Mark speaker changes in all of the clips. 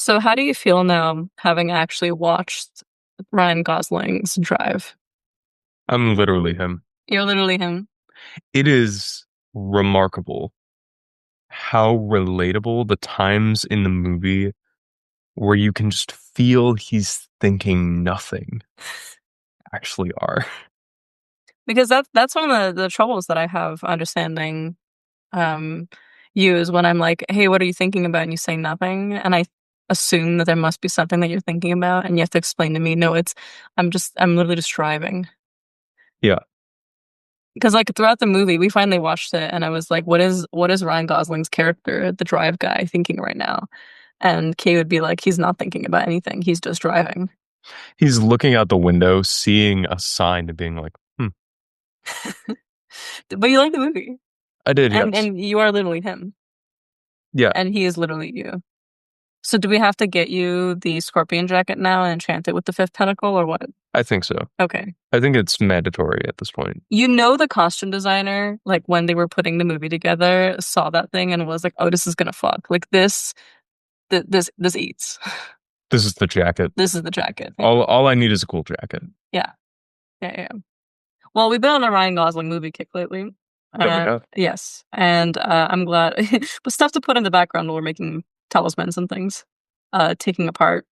Speaker 1: So how do you feel now having actually watched Ryan Gosling's Drive?
Speaker 2: I'm literally him.
Speaker 1: You're literally him.
Speaker 2: It is remarkable how relatable the times in the movie where you can just feel he's thinking nothing actually are.
Speaker 1: Because that's one of the troubles that I have understanding um you is when I'm like, hey, what are you thinking about? And you say nothing. And I assume that there must be something that you're thinking about and you have to explain to me, no, I'm literally just driving.
Speaker 2: Yeah,
Speaker 1: Because like throughout the movie, we finally watched it and I was like, what is Ryan Gosling's character, the drive guy, thinking right now? And Kay would be like, he's not thinking about anything. He's just driving.
Speaker 2: he's looking out the window, seeing a sign and being like,
Speaker 1: But you like the movie.
Speaker 2: I did,
Speaker 1: And
Speaker 2: yes.
Speaker 1: and you are literally him.
Speaker 2: Yeah,
Speaker 1: And he is literally you. So do we have to get you the scorpion jacket now and enchant it with the fifth tentacle or what?
Speaker 2: I think so.
Speaker 1: Okay.
Speaker 2: I think it's mandatory at this point.
Speaker 1: You know the costume designer, like when they were putting the movie together, saw that thing and was like, oh, this is gonna fuck. Like this eats.
Speaker 2: This is the jacket.
Speaker 1: This is the jacket.
Speaker 2: All I need is a cool jacket.
Speaker 1: Yeah. Yeah, yeah. Well, we've been on a Ryan Gosling movie kick lately.
Speaker 2: That we have.
Speaker 1: Yes. And I'm glad. But stuff to put in the background while we're making talismans and things. Taking apart,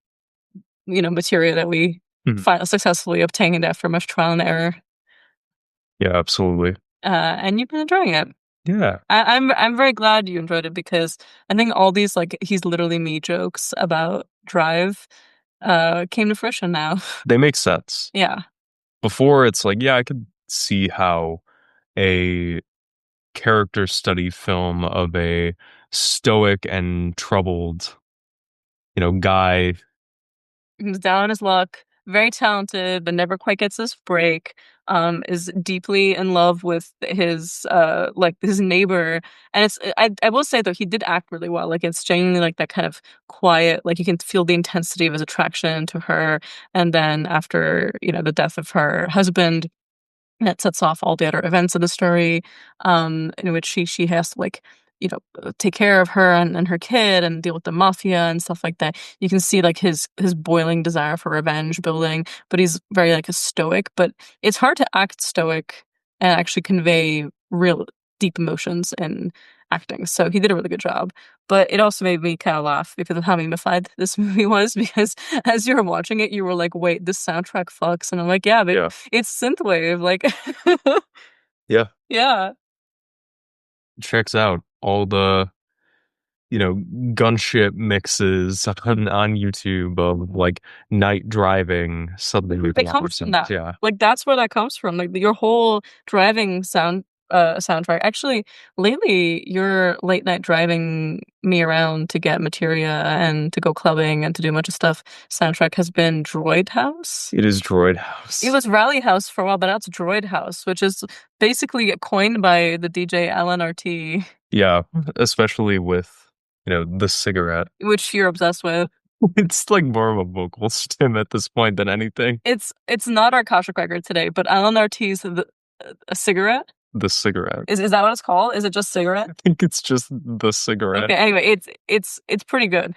Speaker 1: materia that we
Speaker 2: Mhm.
Speaker 1: successfully obtained after much trial and error.
Speaker 2: Yeah, absolutely.
Speaker 1: And you've been enjoying it.
Speaker 2: Yeah.
Speaker 1: I'm very glad you enjoyed it because I think all these like he's literally me jokes about Drive came to fruition now.
Speaker 2: They make sense.
Speaker 1: Yeah.
Speaker 2: Before it's like, yeah, I could see how a character study film of a stoic and troubled, guy.
Speaker 1: He's down on his luck, very talented, but never quite gets his break. Is deeply in love with his like his neighbor. And I will say though, he did act really well. Like it's genuinely like that kind of quiet, like you can feel the intensity of his attraction to her. And then after, the death of her husband, that sets off all the other events of the story, in which she has to like, take care of her and her kid and deal with the mafia and stuff like that. You can see like his boiling desire for revenge building, but he's very like a stoic. But it's hard to act stoic and actually convey real deep emotions in acting. So he did a really good job. But it also made me kind of laugh because of how unified this movie was. Because as you were watching it, you were like, "Wait, this soundtrack fucks," and I'm like, "Yeah, but
Speaker 2: Yeah.
Speaker 1: it's synthwave." Like,
Speaker 2: Yeah.
Speaker 1: yeah,
Speaker 2: Checks out all the, gunship mixes on YouTube of like night driving suddenly.
Speaker 1: it comes from that.
Speaker 2: Yeah.
Speaker 1: Like, that's where that comes from. Like your whole driving soundtrack. Actually, lately, your late night driving me around to get materia and to go clubbing and to do a bunch of stuff. Soundtrack has been Droid House.
Speaker 2: It is Droid House.
Speaker 1: It was Rally House for a while, but now it's Droid House, which is basically coined by the DJ LNRT,
Speaker 2: Yeah, especially with, the cigarette.
Speaker 1: which you're obsessed with.
Speaker 2: It's like more of a vocal stim at this point than anything.
Speaker 1: It's not our Koschei record today, but LNRT's a cigarette.
Speaker 2: The cigarette.
Speaker 1: Is that what it's called? Is it just cigarette?
Speaker 2: I think it's just the cigarette.
Speaker 1: Okay. Anyway, it's pretty good.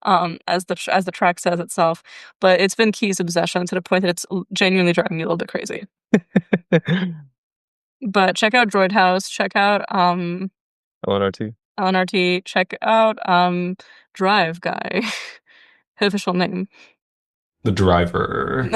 Speaker 1: As the track says itself, but it's been Key's obsession to the point that it's genuinely driving me a little bit crazy. But check out Droid House. Check out
Speaker 2: LNRT.
Speaker 1: LNRT. Check out Drive Guy. His official name.
Speaker 2: The driver.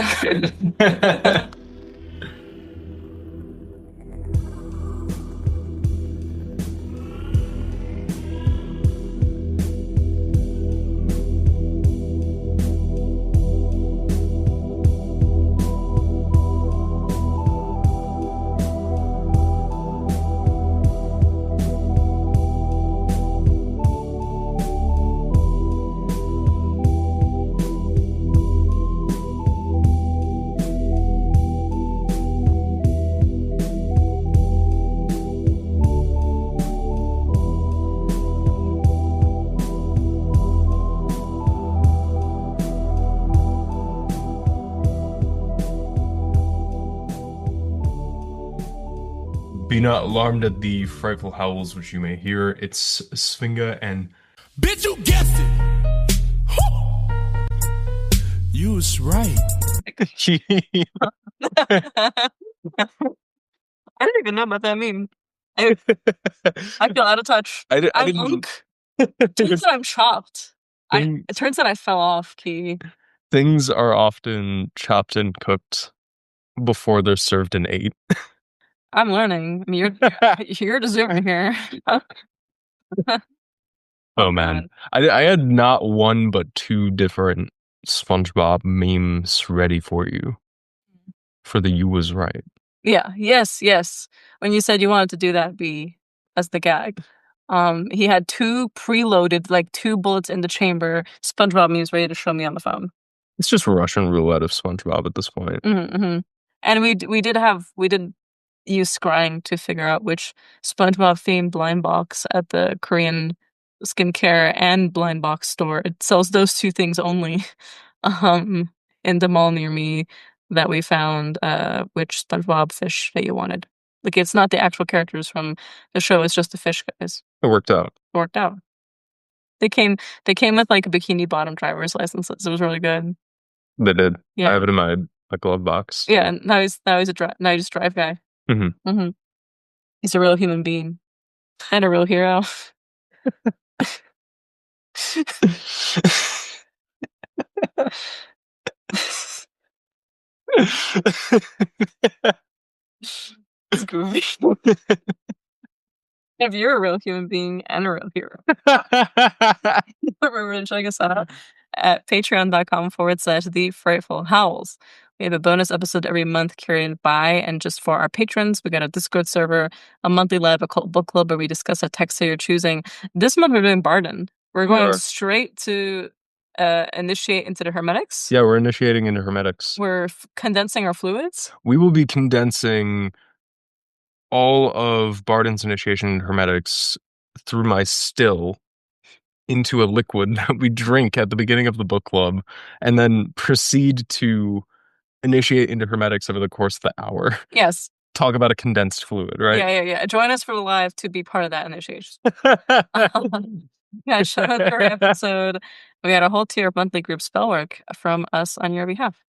Speaker 2: Be not alarmed at the frightful howls which you may hear. It's Sfinga and
Speaker 3: Bitch, you guessed it. Whew. was right.
Speaker 1: I didn't even know what that means. I, I feel out of touch.
Speaker 2: I
Speaker 1: I'm
Speaker 2: didn't.
Speaker 1: unk. Turns out I'm chopped.
Speaker 2: Thing,
Speaker 1: It turns out I fell off, Key.
Speaker 2: things are often chopped and cooked before they're served and ate.
Speaker 1: I'm learning. I mean, you're deserving here.
Speaker 2: Oh
Speaker 1: Oh
Speaker 2: man,
Speaker 1: God.
Speaker 2: I had not one but two different SpongeBob memes ready for you for the "you was right."
Speaker 1: Yeah. Yes. Yes. When you said you wanted to do that, be as the gag. He had two preloaded, like two bullets in the chamber. SpongeBob memes ready to show me on the phone.
Speaker 2: It's just Russian roulette of SpongeBob at this point.
Speaker 1: Mm-hmm. And we did use scrying to figure out which SpongeBob themed blind box at the Korean skincare and blind box store. It sells those two things only. Um, in the mall near me that we found which SpongeBob fish that you wanted. Like it's not the actual characters from the show, it's just the fish guys.
Speaker 2: It worked out.
Speaker 1: It worked out. They came they came with like bikini bottom driver's licenses. It was really good.
Speaker 2: They did. I
Speaker 1: Yeah.
Speaker 2: have it in my glove box.
Speaker 1: Yeah, and now he's a drive guy.
Speaker 2: Hmm.
Speaker 1: Hmm. He's a real human being and a real hero. It's goofy. If you're a real human being and a real hero, remember to check us out at patreon.com/the frightful howls. We have a bonus episode every month curated by and just for our patrons. We got a Discord server, a monthly live occult book club where we discuss a text that you're choosing. This month we're doing Barden. We're
Speaker 2: We
Speaker 1: going
Speaker 2: are.
Speaker 1: straight to initiate into the Hermetics.
Speaker 2: Yeah, we're initiating into Hermetics.
Speaker 1: We're condensing our fluids.
Speaker 2: We will be condensing all of Barden's initiation into Hermetics through my still into a liquid that we drink at the beginning of the book club, and then proceed to initiate into Hermetics over the course of the hour.
Speaker 1: Yes.
Speaker 2: Talk about a condensed fluid, right?
Speaker 1: Yeah. Join us for the live to be part of that initiation. Yeah, shout out to our episode. We got a whole tier of monthly group spell work from us on your behalf.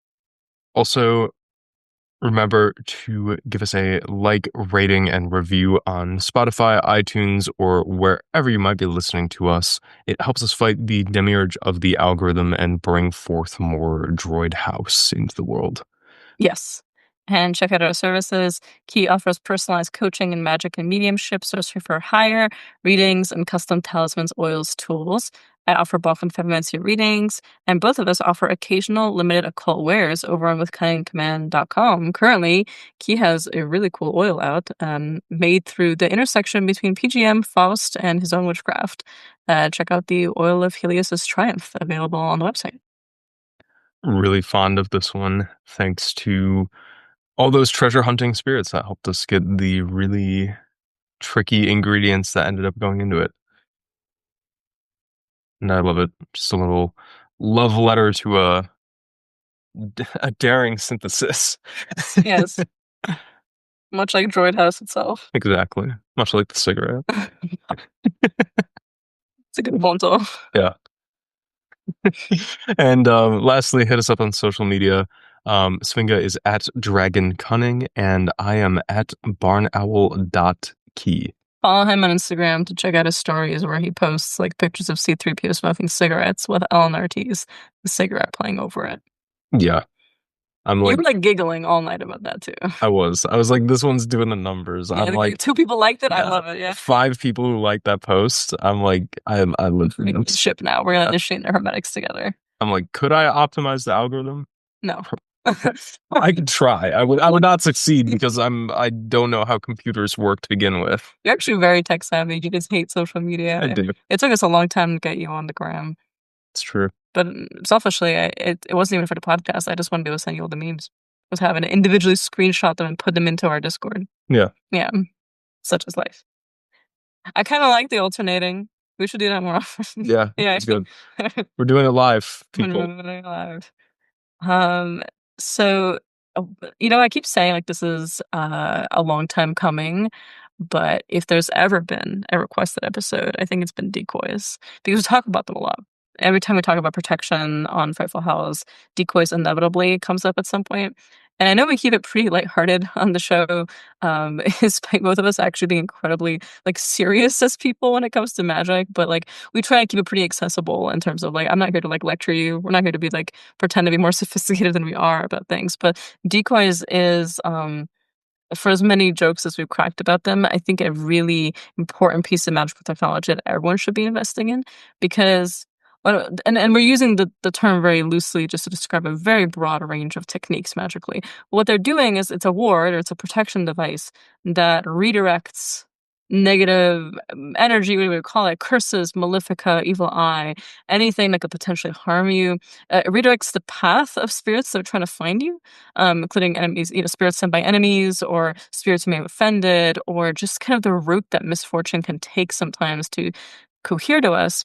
Speaker 2: Also, remember to give us a like, rating, and review on Spotify, iTunes, or wherever you might be listening to us. It helps us fight the demiurge of the algorithm and bring forth more Droid House into the world.
Speaker 1: Yes. And check out our services. Key offers personalized coaching in magic and mediumship, sorcery for hire, readings, and custom talismans, oils, tools. I offer bulk and feminine readings, and both of us offer occasional limited occult wares over on withcunningcommand.com. Currently, Key has a really cool oil out, made through the intersection between PGM, Faust, and his own witchcraft. Check out the Oil of Helios's Triumph, available on the website.
Speaker 2: Really fond of this one, thanks to all those treasure hunting spirits that helped us get the really tricky ingredients that ended up going into it. And I love it. Just a little love letter to a daring synthesis.
Speaker 1: Yes. Much like Droid House itself.
Speaker 2: Exactly. Much like the cigarette.
Speaker 1: It's a good motto.
Speaker 2: Yeah. And lastly, hit us up on social media. Sfinga is at Dragon Cunning, and I am at barnowl.key.
Speaker 1: Follow him on Instagram to check out his stories where he posts like pictures of C3PO smoking cigarettes with LNRT's the cigarette playing over it.
Speaker 2: Yeah. I'm
Speaker 1: You
Speaker 2: like,
Speaker 1: were like giggling all night about that too.
Speaker 2: I was like, this one's doing the numbers.
Speaker 1: Yeah,
Speaker 2: I'm like,
Speaker 1: 2 people liked it.
Speaker 2: yeah,
Speaker 1: I love it. Yeah.
Speaker 2: 5 people who like that post. I'm like, I live for
Speaker 1: We can
Speaker 2: this.
Speaker 1: ship now. We're gonna initiate the hermetics together.
Speaker 2: I'm like, could I optimize the algorithm?
Speaker 1: No.
Speaker 2: I could try. I would not succeed because I don't know how computers work to begin with.
Speaker 1: You're actually very tech savvy. You just hate social media.
Speaker 2: I do.
Speaker 1: It took us a long time to get you on the gram.
Speaker 2: It's true.
Speaker 1: But selfishly, it wasn't even for the podcast. I just wanted to send you all the memes. I was having to individually screenshot them and put them into our Discord.
Speaker 2: Yeah.
Speaker 1: Yeah. Such is life. I kind of like the alternating. We should do that more often.
Speaker 2: Yeah.
Speaker 1: Yeah.
Speaker 2: It's good. We're doing it live, people.
Speaker 1: We're doing it live. So, I keep saying like this is a long time coming, but if there's ever been a requested episode, I think it's been Decoys because we talk about them a lot. every time we talk about protection on Frightful Hallows, decoys inevitably comes up at some point. And I know we keep it pretty lighthearted on the show, despite both of us actually being incredibly like serious as people when it comes to magic. But like we try to keep it pretty accessible in terms of like I'm not here to like lecture you. We're not here to be like pretend to be more sophisticated than we are about things. But decoys is for as many jokes as we've cracked about them, I think a really important piece of magical technology that everyone should be investing in because and we're using the term very loosely just to describe a very broad range of techniques magically. What they're doing is it's a ward or it's a protection device that redirects negative energy, what do we call it, curses, malefica, evil eye, anything that could potentially harm you. It redirects the path of spirits that are trying to find you, including enemies, spirits sent by enemies or spirits who may have offended, or just kind of the route that misfortune can take sometimes to cohere to us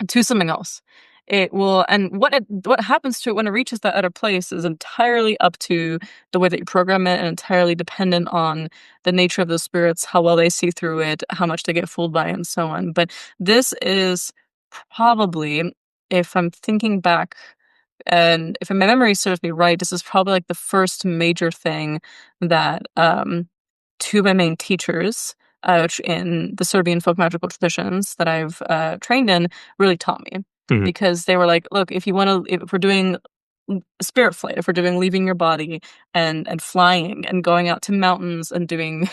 Speaker 1: to something else. It will, and what happens to it when it reaches that other place is entirely up to the way that you program it, and entirely dependent on the nature of the spirits, how well they see through it, how much they get fooled by, and so on. But this is probably, if I'm thinking back and if my memory serves me right, this is probably like the first major thing that two of my main teachers, which in the Serbian folk magical traditions that I've trained in, really taught me.
Speaker 2: Mhm.
Speaker 1: Because they were like, look, if you want to, if we're doing spirit flight, if we're doing leaving your body and flying and going out to mountains and doing,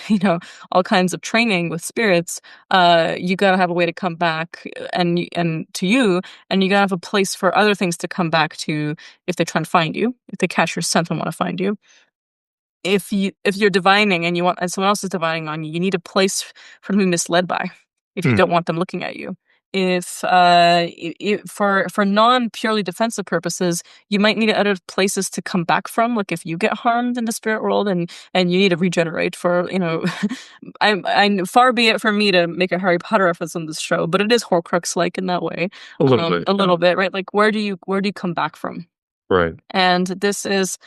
Speaker 1: all kinds of training with spirits, you gotta have a way to come back and to you, and you gotta have a place for other things to come back to if they try and find you, if they catch your scent and want to find you. If you're divining and someone else is divining on you, you need a place for them to be misled by if you
Speaker 2: Mm.
Speaker 1: don't want them looking at you. If for non purely defensive purposes, you might need other places to come back from. Like if you get harmed in the spirit world and you need to regenerate for I far be it for me to make a Harry Potter reference on this show, but it is Horcrux like in that way,
Speaker 2: A little bit,
Speaker 1: a
Speaker 2: yeah.
Speaker 1: little bit, right? Like where do you come back from?
Speaker 2: Right.
Speaker 1: And this is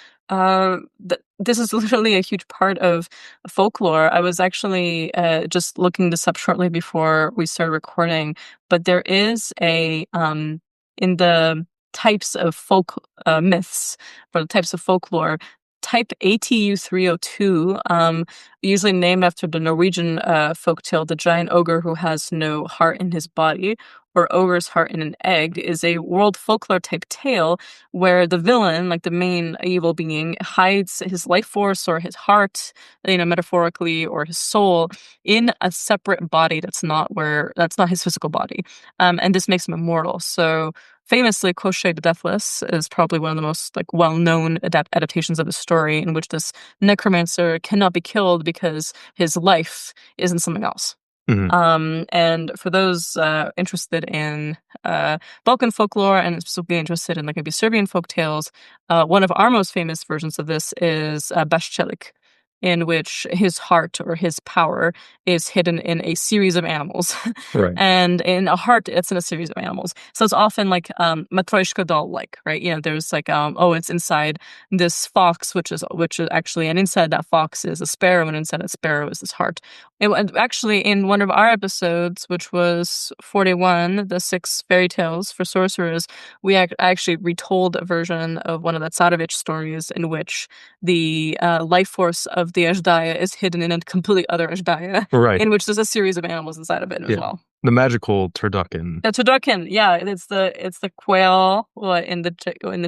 Speaker 1: this is literally a huge part of folklore. I was actually just looking this up shortly before we started recording, but there is a in the types of folk myths or the types of folklore. Type ATU 302, usually named after the Norwegian folk tale, the giant ogre who has no heart in his body, or ogre's heart in an egg, is a world folklore type tale where the villain, like the main evil being, hides his life force or his heart, metaphorically, or his soul in a separate body that's not his physical body. And this makes him immortal. So famously, Koschei the Deathless is probably one of the most like well-known adaptations of the story in which this necromancer cannot be killed because his life is in something else.
Speaker 2: Mhm.
Speaker 1: And for those interested in Balkan folklore and specifically interested in like maybe Serbian folk tales, one of our most famous versions of this is Bashchelik, in which his heart or his power is hidden in a series of animals.
Speaker 2: Right.
Speaker 1: And in a heart, it's in a series of animals. So it's often like Matryoshka doll like, right? There's like oh, it's inside this fox, which is actually, and inside that fox is a sparrow, and inside that sparrow is this heart. And actually, in one of our episodes, which was 41, the 6 fairy tales for sorcerers, we actually retold a version of one of the Tsarevich stories in which the life force of the Azhdaya is hidden in a completely other Azhdaya,
Speaker 2: Right.
Speaker 1: in which there's a series of animals inside of it as
Speaker 2: Yeah.
Speaker 1: well.
Speaker 2: The magical turducken.
Speaker 1: The turducken, yeah, it's the quail, what, in the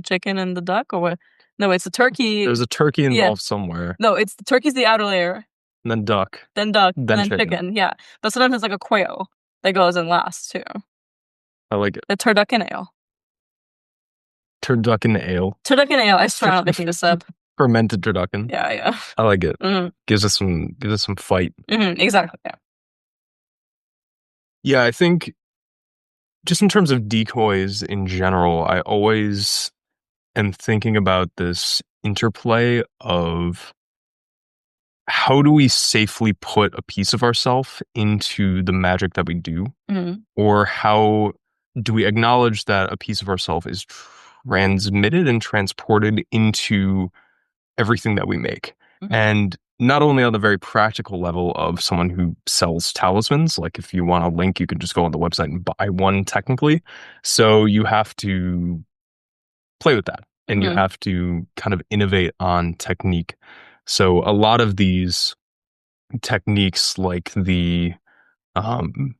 Speaker 1: chicken and the duck, or what? No, it's the turkey.
Speaker 2: There's a turkey
Speaker 1: Yeah,
Speaker 2: involved somewhere,
Speaker 1: no, it's the turkey's the outer layer,
Speaker 2: and then duck,
Speaker 1: then duck, and
Speaker 2: then
Speaker 1: then
Speaker 2: chicken.
Speaker 1: chicken. Yeah, but sometimes it's like a quail that goes in last too.
Speaker 2: I like it.
Speaker 1: The turducken ale.
Speaker 2: Turducken ale.
Speaker 1: Turducken ale. I swear I'm not making this up.
Speaker 2: Fermented turducken.
Speaker 1: Yeah, yeah.
Speaker 2: I like it.
Speaker 1: Mm-hmm.
Speaker 2: Gives us some fight.
Speaker 1: Mm-hmm, exactly. Yeah.
Speaker 2: Yeah, I think just in terms of decoys in general, I always am thinking about this interplay of how do we safely put a piece of ourselves into the magic that we do?
Speaker 1: Mm-hmm.
Speaker 2: Or how do we acknowledge that a piece of ourselves is transmitted and transported into everything that we make?
Speaker 1: Mm-hmm.
Speaker 2: And not only on the very practical level of someone who sells talismans, like if you want a link, you can just go on the website and buy one technically. So you have to play with that and you
Speaker 1: Hmm.
Speaker 2: have to kind of innovate on technique. So a lot of these techniques um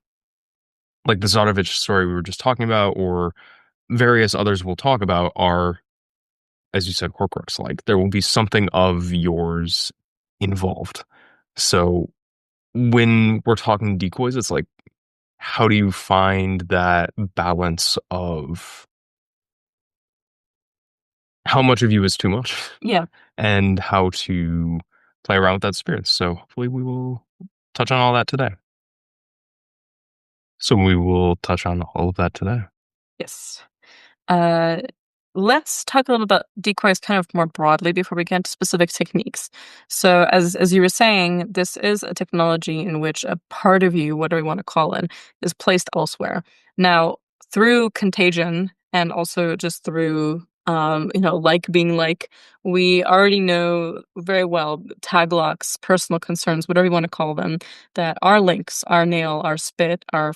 Speaker 2: like the Zarovich story we were just talking about or various others we'll talk about are, as you said, Horcrux. Like there will be something of yours involved. So when we're talking decoys, it's like, how do you find that balance of how much of you is too much
Speaker 1: Yeah.
Speaker 2: and how to play around with that spirit? So hopefully we will touch on all that today. So we will touch on all of that today.
Speaker 1: Yes. Uh, let's talk a little about decoys kind of more broadly before we get into specific techniques. So, as you were saying, this is a technology in which a part of you, whatever you want to call it, is placed elsewhere. Now, through contagion and also just through like being like, we already know very well tag locks, personal concerns, whatever you want to call them, that our links, our nail, our spit, our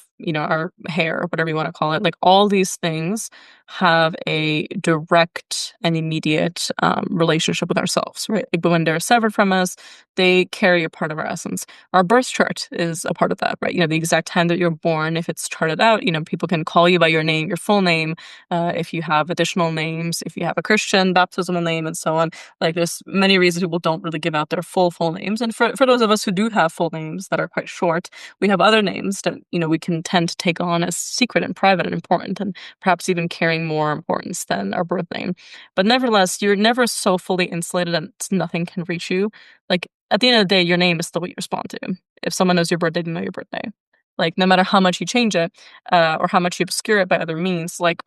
Speaker 1: hair, whatever you want to call it, like all these things have a direct and immediate relationship with ourselves, right? Like when they're severed from us, they carry a part of our essence. Our birth chart is a part of that, right? The exact time that you're born, if it's charted out, people can call you by your name, your full name, if you have additional names, if you have a Christian baptismal name, and so on. Like there's many reasons people don't really give out their full names. And for those of us who do have full names that are quite short, we have other names that, we can tend to take on as secret and private and important. And perhaps even carrying more importance than our birth name. But nevertheless, you're never so fully insulated that nothing can reach you. Like at the end of the day, your name is still what you respond to. If someone knows your birthday, they know your birthday. Like no matter how much you change it, or how much you obscure it by other means, like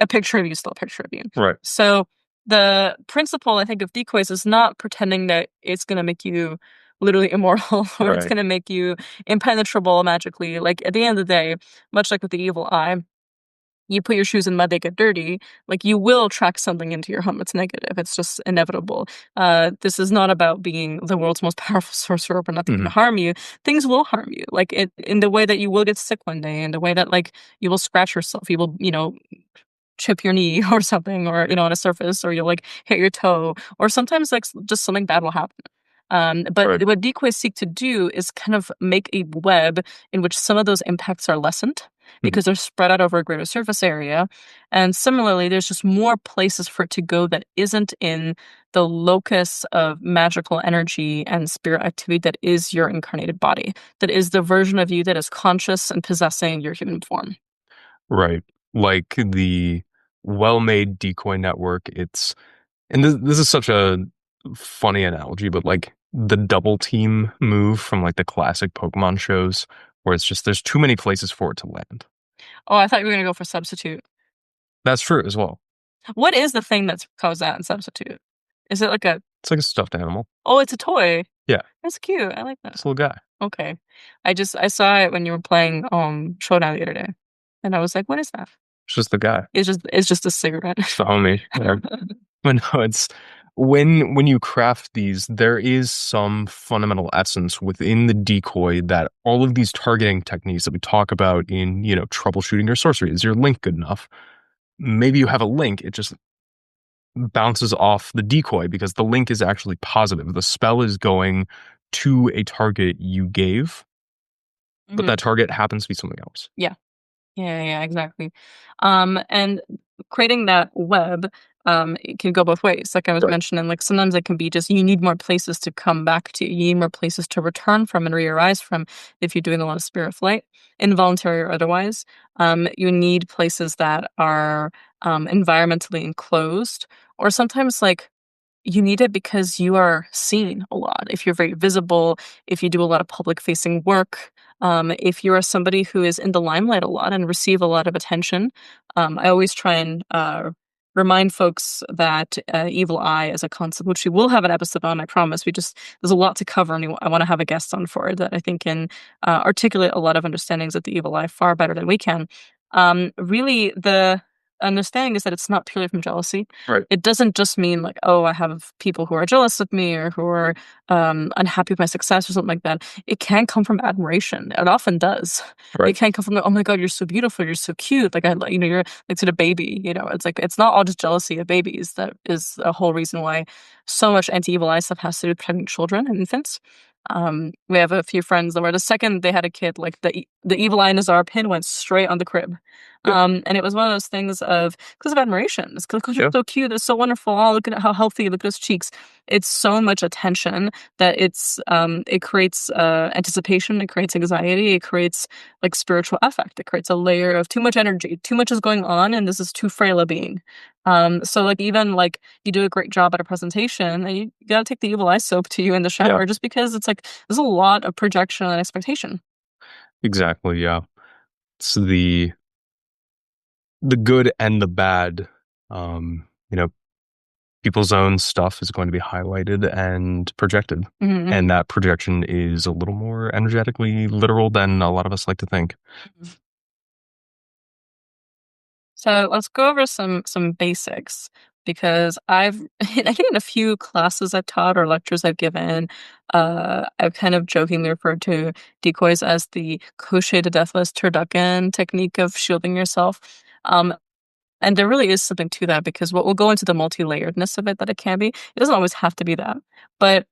Speaker 1: a picture of you is still a picture of you.
Speaker 2: Right.
Speaker 1: So the principle I think of decoys is not pretending that it's gonna make you literally immortal or it's
Speaker 2: Right.
Speaker 1: gonna make you impenetrable magically. Like at the end of the day, much like with the evil eye, you put your shoes in mud, they get dirty. Like you will track something into your home. It's negative. It's just inevitable. This is not about being the world's most powerful sorcerer, but nothing can
Speaker 2: Hmm.
Speaker 1: harm you. Things will harm you, like in the way that you will get sick one day, in the way that like you will scratch yourself. You will, chip your knee or something, or on a surface, or you'll like hit your toe, or sometimes like just something bad will happen. But
Speaker 2: Right.
Speaker 1: what decoys seek to do is kind of make a web in which some of those impacts are lessened
Speaker 2: Mhm.
Speaker 1: because they're spread out over a greater surface area. And similarly, there's just more places for it to go that isn't in the locus of magical energy and spirit activity that is your incarnated body, that is the version of you that is conscious and possessing your human form.
Speaker 2: Right. Like the well-made decoy network, and this is such a funny analogy, but like the double team move from like the classic Pokemon shows, where it's just there's too many places for it to land.
Speaker 1: Oh, I thought you were gonna go for substitute.
Speaker 2: That's true as well.
Speaker 1: What is the thing that's caused that in substitute? Is it like a
Speaker 2: It's like a stuffed animal.
Speaker 1: oh, it's a toy.
Speaker 2: Yeah,
Speaker 1: That's cute. I like that.
Speaker 2: this little guy.
Speaker 1: Okay. I saw it when you were playing Showdown the other day. And I was like, what is that?
Speaker 2: It's just the guy.
Speaker 1: It's just a cigarette.
Speaker 2: It's the homie. Yeah. But no, it's when you craft these, there is some fundamental essence within the decoy that all of these targeting techniques that we talk about in, troubleshooting your sorcery. Is your link good enough? Maybe you have a link, it just bounces off the decoy because the link is actually positive. The spell is going to a target you gave, but
Speaker 1: Mhm.
Speaker 2: that target happens to be something else.
Speaker 1: Yeah. Yeah, exactly. And creating that web, it can go both ways. Like I was
Speaker 2: Right.
Speaker 1: mentioning, like sometimes it can be just you need more places to come back to. You need more places to return from and re-arise from if you're doing a lot of spirit flight, involuntary or otherwise. You need places that are environmentally enclosed, or sometimes like you need it because you are seen a lot. If you're very visible, if you do a lot of public facing work, if you are somebody who is in the limelight a lot and receive a lot of attention, I always try and remind folks that evil eye is a concept, which we will have an episode on, I promise. There's a lot to cover, and I want to have a guest on for it that I think can articulate a lot of understandings of the evil eye far better than we can. Really, understanding is that it's not purely from jealousy.
Speaker 2: Right.
Speaker 1: It doesn't just mean like, oh, I have people who are jealous of me or who are unhappy with my success or something like that. It can come from admiration. It often does. It
Speaker 2: Right.
Speaker 1: can come from like, oh my God, you're so beautiful, you're so cute. Like you're like to the baby. It's like it's not all just jealousy of babies. That is a whole reason why so much anti-evil eye stuff has to do with protecting children and infants. We have a few friends that where the second they had a kid, like the evil eye Nazar pin went straight on the crib.
Speaker 2: Yep.
Speaker 1: And it was one of those things of because of admiration. It's because you're
Speaker 2: Yeah.
Speaker 1: so cute, it's so wonderful. Oh, look at how healthy, look at his cheeks. It's so much attention that it creates anticipation, it creates anxiety, it creates like spiritual affect. It creates a layer of too much energy. Too much is going on, and this is too frail a being. So like even like you do a great job at a presentation, and you gotta take the evil eye soap to you in the
Speaker 2: Yeah.
Speaker 1: shower just because it's like there's a lot of projection and expectation.
Speaker 2: Exactly. Yeah. It's the good and the bad. You know, people's own stuff is going to be highlighted and projected.
Speaker 1: Mhm.
Speaker 2: And that projection is a little more energetically literal than a lot of us like to think.
Speaker 1: Mhm. So let's go over some basics because I think in a few classes I've taught or lectures I've given, I've kind of jokingly referred to decoys as the Koschei the Deathless turducken technique of shielding yourself. Um, and there really is something to that because what we'll go into the multi-layeredness of it that it can be. It doesn't always have to be that, but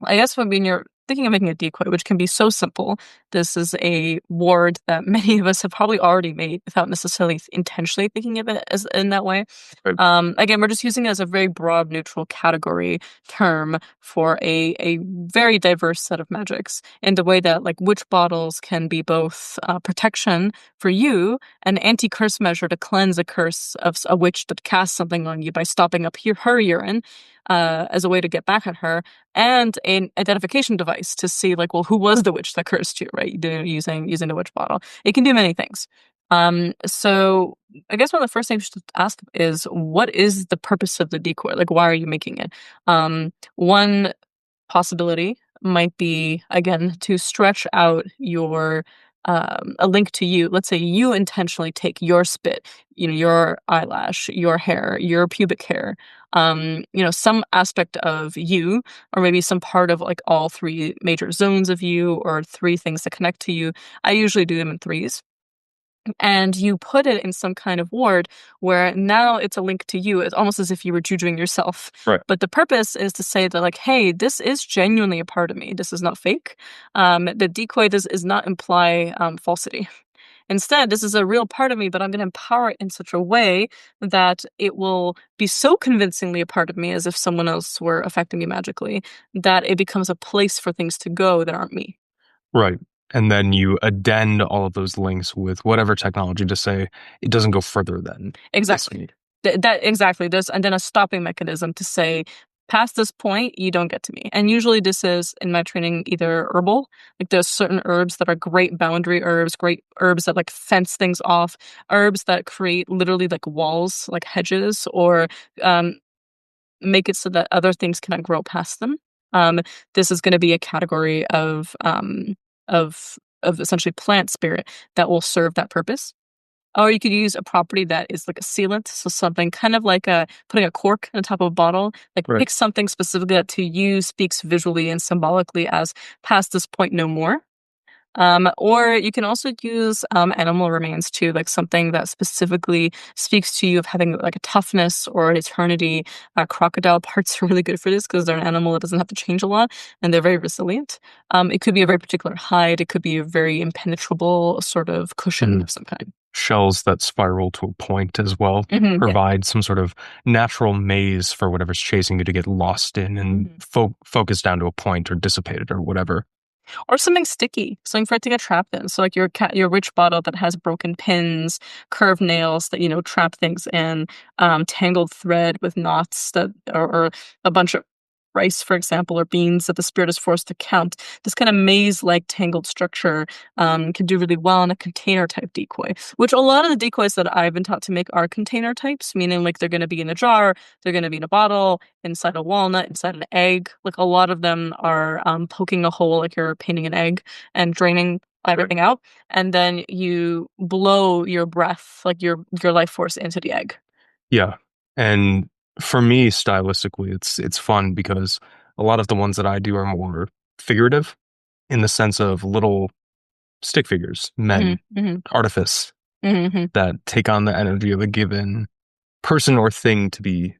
Speaker 1: I guess when you're thinking of making a decoy, which can be so simple, this is a ward that many of us have probably already made without necessarily intentionally thinking of it as in that way.
Speaker 2: Right.
Speaker 1: Again, we're just using it as a very broad, neutral category term for a very diverse set of magics in the way that like witch bottles can be both protection for you, an anti-curse measure to cleanse a curse of a witch that casts something on you by stopping up her urine as a way to get back at her, and an identification device to see like, well, who was the witch that cursed you, right? Using the witch bottle. It can do many things. So I guess one of the first things you should ask is what is the purpose of the decoy? Like, why are you making it? One possibility might be again to stretch out your a link to you. Let's say you intentionally take your spit, your eyelash, your hair, your pubic hair, some aspect of you, or maybe some part of like all three major zones of you, or three things that connect to you. I usually do them in threes, and you put it in some kind of ward where now it's a link to you. It's almost as if you were jujuing yourself.
Speaker 2: Right.
Speaker 1: But the purpose is to say that, like, hey, this is genuinely a part of me. This is not fake. The decoy does not imply falsity. Instead, this is a real part of me, but I'm going to empower it in such a way that it will be so convincingly a part of me as if someone else were affecting me magically, that it becomes a place for things to go that aren't me.
Speaker 2: Right. And then you addend all of those links with whatever technology to say it doesn't go further than this.
Speaker 1: Exactly. That exactly. There's and then a stopping mechanism to say, past this point, you don't get to me. And usually this is in my training either herbal, like there's certain herbs that are great boundary herbs, great herbs that like fence things off, herbs that create literally like walls, like hedges, or um, make it so that other things cannot grow past them. Um, this is going to be a category of essentially plant spirit that will serve that purpose. Or you could use a property that is like a sealant, so something kind of like putting a cork on the top of a bottle. Like
Speaker 2: Right.
Speaker 1: pick something specifically that to you speaks visually and symbolically as past this point no more. Or you can also use animal remains too, like something that specifically speaks to you of having like a toughness or an eternity. Crocodile parts are really good for this because they're an animal that doesn't have to change a lot and they're very resilient. It could be a very particular hide. It could be a very impenetrable sort of cushion
Speaker 2: And
Speaker 1: of some kind.
Speaker 2: shells that spiral to a point as well
Speaker 1: Yeah.
Speaker 2: provide some sort of natural maze for whatever's chasing you to get lost in and
Speaker 1: Mhm.
Speaker 2: focus down to a point or dissipated or whatever.
Speaker 1: Or something sticky, something for it to get trapped in. So like your witch bottle that has broken pins, curved nails that trap things in, tangled thread with knots that, or a bunch of rice, for example, or beans that the spirit is forced to count. This kind of maze-like tangled structure can do really well in a container type decoy, which a lot of the decoys that I've been taught to make are container types, meaning like they're going to be in a jar, they're going to be in a bottle, inside a walnut, inside an egg. Like a lot of them are poking a hole like you're painting an egg and draining everything out, and then you blow your breath, like your life force into the egg.
Speaker 2: Yeah. And for me, stylistically, it's fun because a lot of the ones that I do are more figurative in the sense of little stick figures,
Speaker 1: Mhm,
Speaker 2: men,
Speaker 1: mhm,
Speaker 2: artifice
Speaker 1: mhm, mhm.
Speaker 2: that take on the energy of a given person or thing to be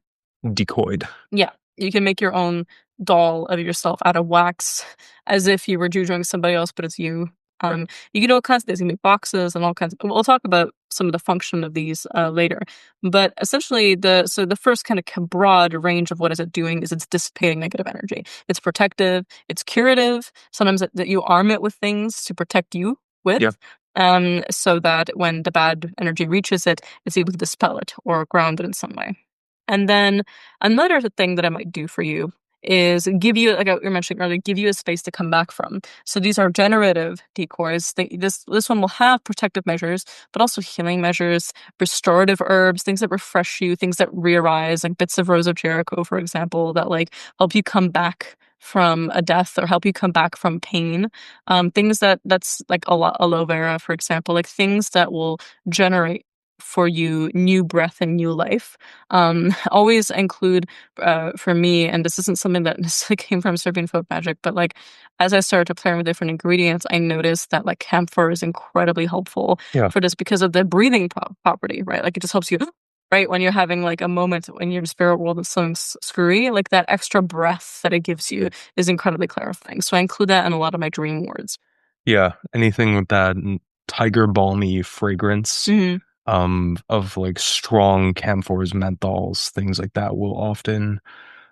Speaker 2: decoyed.
Speaker 1: Yeah, you can make your own doll of yourself out of wax as if you were jujuing somebody else, but it's you. You can do all kinds of things. You can make boxes and all kinds of we'll talk about some of the function of these, later. But essentially, the first kind of broad range of what is it doing is it's dissipating negative energy. It's protective, it's curative. Sometimes that you arm it with things to protect you
Speaker 2: Yeah.
Speaker 1: with, so that when the bad energy reaches it, it's able to dispel it or ground it in some way. And then another thing that I might do for you is give you, like I you mentioning earlier, give you a space to come back from. So these are generative decoys. This one will have protective measures, but also healing measures, restorative herbs, things that refresh you, things that re-arise, like bits of Rose of Jericho, for example, that like help you come back from a death or help you come back from pain. Things that's like aloe vera, for example, like things that will generate for you new breath and new life. Always include for me, and this isn't something that necessarily came from Serbian folk magic, but like as I started to play with different ingredients, I noticed that like camphor is incredibly helpful
Speaker 2: Yeah.
Speaker 1: for this because of the breathing property, right? Like it just helps you. Right when you're having like a moment when you're in the spirit world of something screwy, like that extra breath that it gives you is incredibly clarifying. So I include that in a lot of my dream words.
Speaker 2: Yeah. Anything with that tiger balmy fragrance
Speaker 1: Hmm.
Speaker 2: of like strong camphors, menthols, things like that will often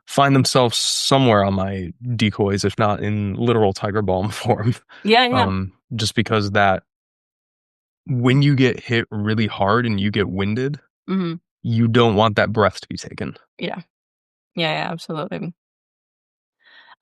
Speaker 2: find themselves somewhere on my decoys, if not in literal tiger balm form.
Speaker 1: Yeah, yeah.
Speaker 2: Just because that when you get hit really hard and you get winded,
Speaker 1: Hmm.
Speaker 2: you don't want that breath to be taken.
Speaker 1: Yeah. Yeah, yeah, absolutely.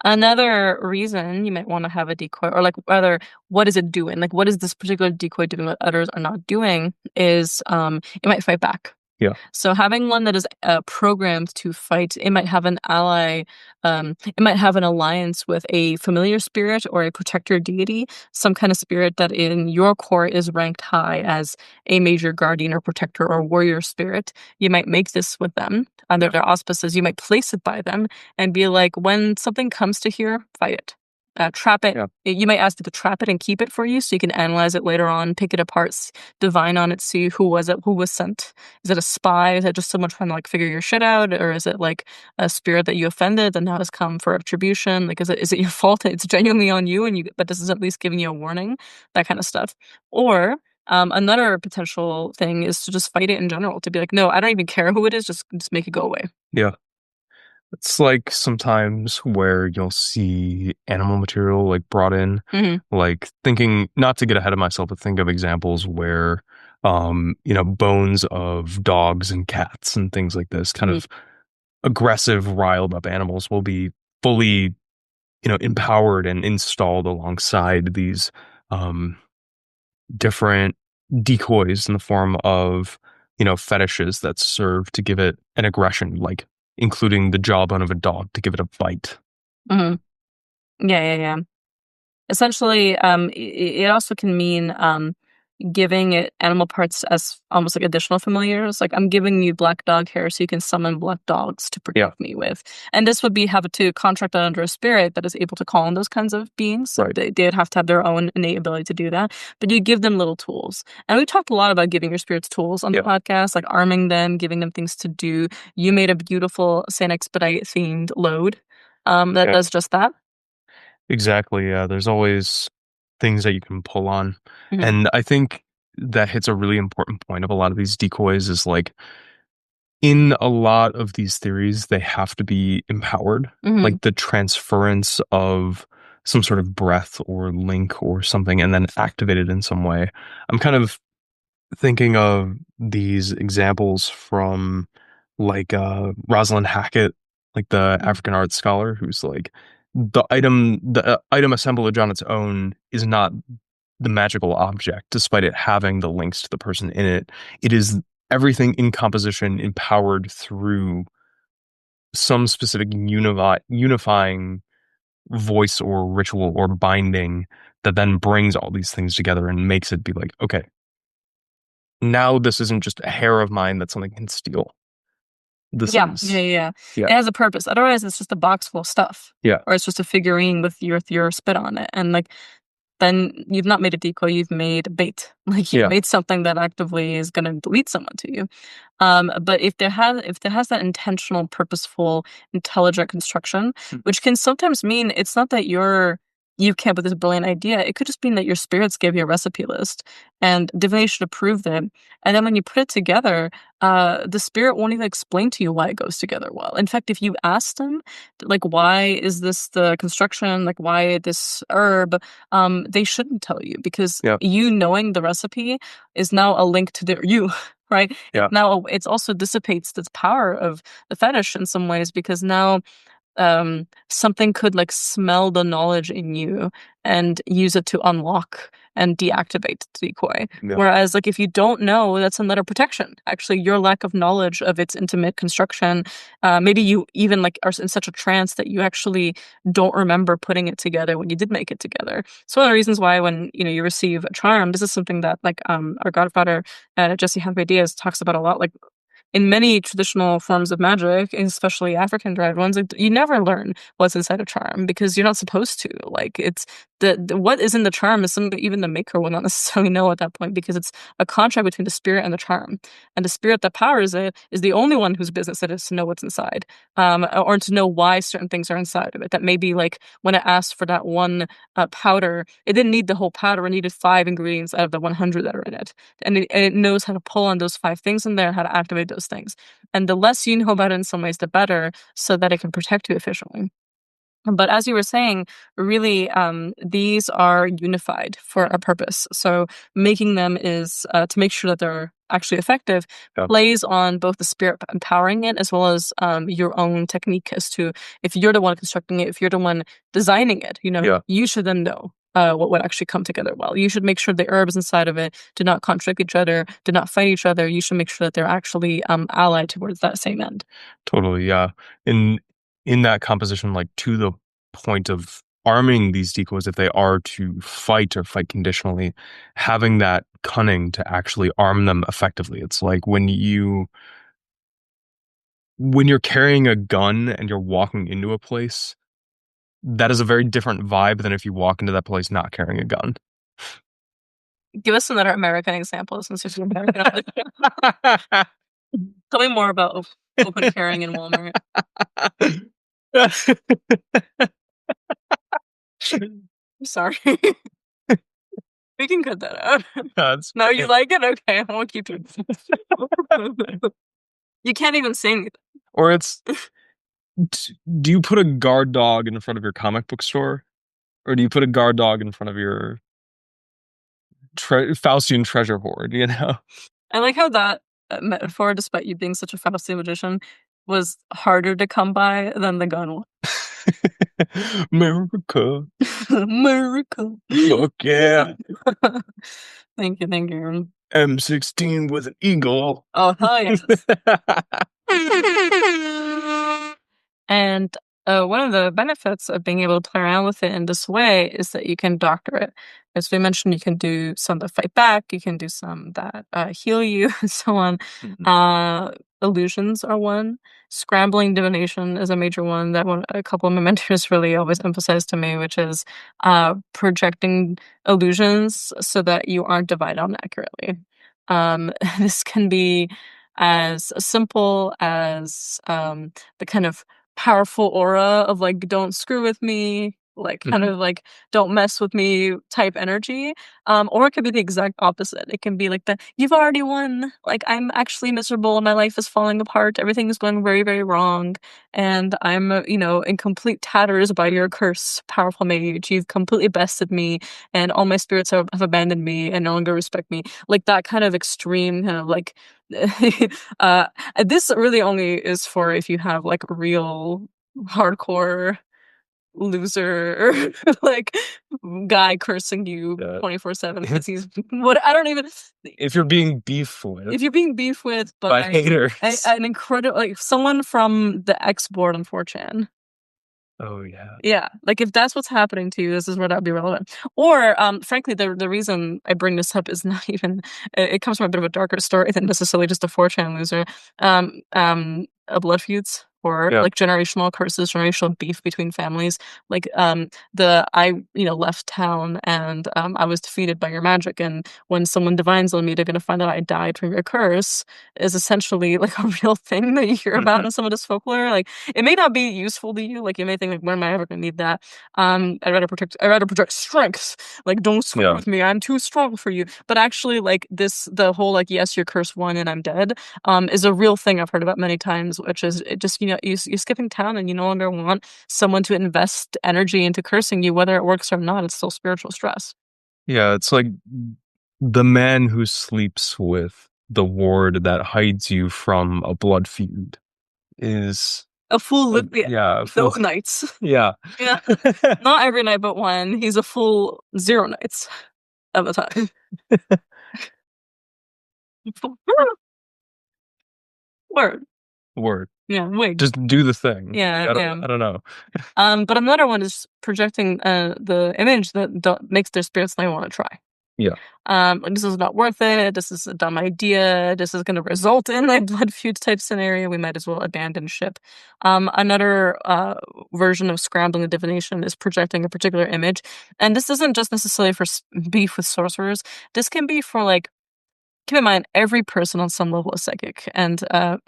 Speaker 1: Another reason you might wanna have a decoy or, like, rather, what is it doing? Like, what is this particular decoy doing that others are not doing is, it might fight back.
Speaker 2: Yeah.
Speaker 1: So having one that is, programmed to fight, it might have an ally, it might have an alliance with a familiar spirit or a protector deity, some kind of spirit that in your core is ranked high as a major guardian or protector or warrior spirit. You might make this with them under their auspices. You might place it by them and be like, when something comes to here, fight it. Trap it.
Speaker 2: Yeah.
Speaker 1: You might ask it to trap it and keep it for you so you can analyze it later on, pick it apart, divine on it, see who was it, who was sent. Is it a spy? Is it just someone trying to like figure your shit out? Or is it like a spirit that you offended and now has come for retribution? Like, is it your fault? It's genuinely on you and you, but this is at least giving you a warning, that kind of stuff. Or another potential thing is to just fight it in general, to be like, no, I don't even care who it is, just make it go away.
Speaker 2: Yeah. It's like sometimes where you'll see animal material like brought in,
Speaker 1: Hmm.
Speaker 2: like thinking not to get ahead of myself, but think of examples where bones of dogs and cats and things like this, kind
Speaker 1: Hmm.
Speaker 2: of aggressive, riled up animals will be fully, empowered and installed alongside these um different decoys in the form of, fetishes that serve to give it an aggression, like including the jawbone of a dog to give it a bite.
Speaker 1: Hmm. Yeah, yeah, yeah. Essentially, it also can mean giving it animal parts as almost like additional familiars. Like I'm giving you black dog hair so you can summon black dogs to
Speaker 2: Yeah,
Speaker 1: protect me with. And this would be have to contract that under a spirit that is able to call in those kinds of beings. So
Speaker 2: right.
Speaker 1: they'd have to have their own innate ability to do that. But you give them little tools. And we talked a lot about giving your spirits tools on the
Speaker 2: Yeah,
Speaker 1: podcast, like arming them, giving them things to do. You made a beautiful Saint Expedite themed load that
Speaker 2: yeah,
Speaker 1: does just that.
Speaker 2: exactly. Yeah, there's always things that you can pull on.
Speaker 1: Hmm.
Speaker 2: And I think that hits a really important point of a lot of these decoys is like in a lot of these theories, they have to be empowered,
Speaker 1: Hmm.
Speaker 2: like the transference of some sort of breath or link or something, and then activated in some way. I'm kind of thinking of these examples from like Rosalind Hackett, like the African art scholar, who's like the item assemblage on its own is not the magical object, despite it having the links to the person in it. It is everything in composition empowered through some specific unifying voice or ritual or binding that then brings all these things together and makes it be like, okay, now this isn't just a hair of mine that something can steal. This
Speaker 1: Yeah, yeah,
Speaker 2: is,
Speaker 1: yeah.
Speaker 2: yeah,
Speaker 1: It has a purpose. Otherwise, it's just a box full of stuff,
Speaker 2: yeah,
Speaker 1: or it's just a figurine with your spit on it, and like then you've not made a decoy, you've made bait. Like you've
Speaker 2: yeah,
Speaker 1: made something that actively is going to lead someone to you. But if there has that intentional, purposeful, intelligent construction,
Speaker 2: mm,
Speaker 1: which can sometimes mean it's not that you came up with this brilliant idea. It could just mean that your spirits gave you a recipe list and divination approved it. And then when you put it together, the spirit won't even explain to you why it goes together well. In fact, if you ask them, like, why is this the construction? Like, why this herb? They shouldn't tell you because
Speaker 2: yeah,
Speaker 1: you knowing the recipe is now a link to you. Right?
Speaker 2: yeah,
Speaker 1: It's also dissipates the power of the fetish in some ways because now something could like smell the knowledge in you and use it to unlock and deactivate the decoy.
Speaker 2: yeah,
Speaker 1: Whereas like if you don't know, that's another protection. Actually, your lack of knowledge of its intimate construction, maybe you even like are in such a trance that you actually don't remember putting it together when you did make it together. So one of the reasons why when you receive a charm, this is something that like our godfather Jesse Hadley Diaz talks about a lot. Like in many traditional forms of magic, especially African derived ones, like, you never learn what's inside a charm because you're not supposed to. Like it's the what is in the charm is something even the maker will not necessarily know at that point because it's a contract between the spirit and the charm, and the spirit that powers it is the only one whose business it is to know what's inside, or to know why certain things are inside of it. That maybe like when it asked for that one powder, it didn't need the whole powder; it needed 5 ingredients out of the 100 that are in it, and it knows how to pull on those 5 things in there, how to activate those things. And the less you know about it in some ways, the better, so that it can protect you efficiently. But as you were saying, really, these are unified for a purpose. So making them is to make sure that they're actually effective,
Speaker 2: yeah,
Speaker 1: plays on both the spirit empowering it as well as your own technique as to if you're the one constructing it, if you're the one designing it,
Speaker 2: yeah,
Speaker 1: you should then know. What would actually come together well. You should make sure the herbs inside of it do not contradict each other, do not fight each other. You should make sure that they're actually allied towards that same end.
Speaker 2: totally, yeah. In in that composition, like to the point of arming these decoys, if they are to fight or fight conditionally, having that cunning to actually arm them effectively. It's like when you're carrying a gun and you're walking into a place, that is a very different vibe than if you walk into that place not carrying a gun.
Speaker 1: Give us another American example since you're American. Tell me more about open carrying in Walmart. I'm sorry. We can cut that out.
Speaker 2: That's
Speaker 1: No, you like it? Okay, I won't keep it. You can't even say anything.
Speaker 2: or it's do you put a guard dog in front of your comic book store, or do you put a guard dog in front of your Faustian treasure hoard? You know,
Speaker 1: I like how that metaphor, despite you being such a Faustian magician, was harder to come by than the gun one.
Speaker 2: America,
Speaker 1: Miracle.
Speaker 2: look, yeah,
Speaker 1: Thank you, thank you.
Speaker 2: M16 with an eagle.
Speaker 1: Oh, hell yes. And one of the benefits of being able to play around with it in this way is that you can doctor it. As we mentioned, you can do some that fight back, you can do some that heal you, and so on.
Speaker 2: Mhm.
Speaker 1: Uh, Illusions are one. Scrambling divination is a major one that a couple of my mentors really always emphasize to me, which is projecting illusions so that you aren't divided on accurately. This can be as simple as the kind of powerful aura of like don't screw with me, like kind
Speaker 2: Mhm.
Speaker 1: of like don't mess with me type energy, or it could be the exact opposite. It can be like the you've already won, like I'm actually miserable, my life is falling apart, everything is going very very wrong, and I'm in complete tatters by your curse, powerful mage, you've completely bested me, and all my spirits have abandoned me and no longer respect me, like that kind of extreme kind of like uh this really only is for if you have like real hardcore loser like guy cursing you
Speaker 2: Uh,
Speaker 1: 24/7 because he's what I don't even
Speaker 2: if you're being beef with
Speaker 1: if you're being beef with
Speaker 2: by
Speaker 1: by
Speaker 2: haters,
Speaker 1: an incredible like someone from the X board on 4chan.
Speaker 2: Oh yeah.
Speaker 1: Yeah, like if that's what's happening to you, this is where that would be relevant. Or, frankly, the reason I bring this up is not even it comes from a bit of a darker story than necessarily just a 4chan loser. Blood feuds or
Speaker 2: Yeah.
Speaker 1: like generational curses, generational beef between families. Like left town and I was defeated by your magic, and when someone divines on me, they're gonna find out I died from your curse. Is essentially like a real thing that you hear about in some of this folklore. Like it may not be useful to you. Like you may think, like, when am I ever gonna need that? I'd rather project strength. Like, don't screw
Speaker 2: Yeah.
Speaker 1: with me. I'm too strong for you. But actually, like the whole like, yes, you're cursed one and I'm dead, is a real thing I've heard about many times, which is it just, you're skipping town and you no longer want someone to invest energy into cursing you, whether it works or not. It's still spiritual stress.
Speaker 2: Yeah, it's like the man who sleeps with the ward that hides you from a blood feud is
Speaker 1: A fool
Speaker 2: a,
Speaker 1: yeah,
Speaker 2: yeah, a
Speaker 1: no
Speaker 2: fool.
Speaker 1: nights.
Speaker 2: Yeah.
Speaker 1: Yeah. Not every night but one. He's a fool 0 nights of the time. Word.
Speaker 2: Word.
Speaker 1: Yeah, wig.
Speaker 2: Just do the thing.
Speaker 1: Yeah,
Speaker 2: Like,
Speaker 1: yeah.
Speaker 2: I don't know.
Speaker 1: But another one is projecting the image that makes their spirits they want to try.
Speaker 2: Yeah.
Speaker 1: Like, this is not worth it. This is a dumb idea. This is going to result in a blood feud type scenario. We might as well abandon ship. Another version of scrambling the divination is projecting a particular image, and this isn't just necessarily for beef with sorcerers. This can be for like, keep in mind, every person on some level is psychic, and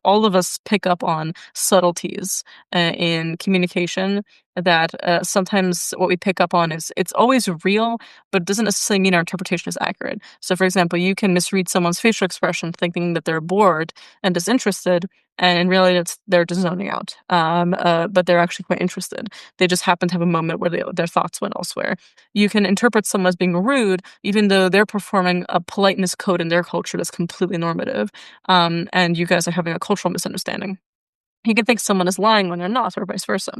Speaker 1: all of us pick up on subtleties in communication that sometimes what we pick up on is it's always real, but it doesn't necessarily mean our interpretation is accurate. So, for example, you can misread someone's facial expression thinking that they're bored and disinterested, and in reality, they're just zoning out. But they're actually quite interested. They just happen to have a moment where their thoughts went elsewhere. You can interpret someone as being rude, even though they're performing a politeness code in their culture that's completely normative, and you guys are having a cultural misunderstanding. You can think someone is lying when they're not, or vice versa.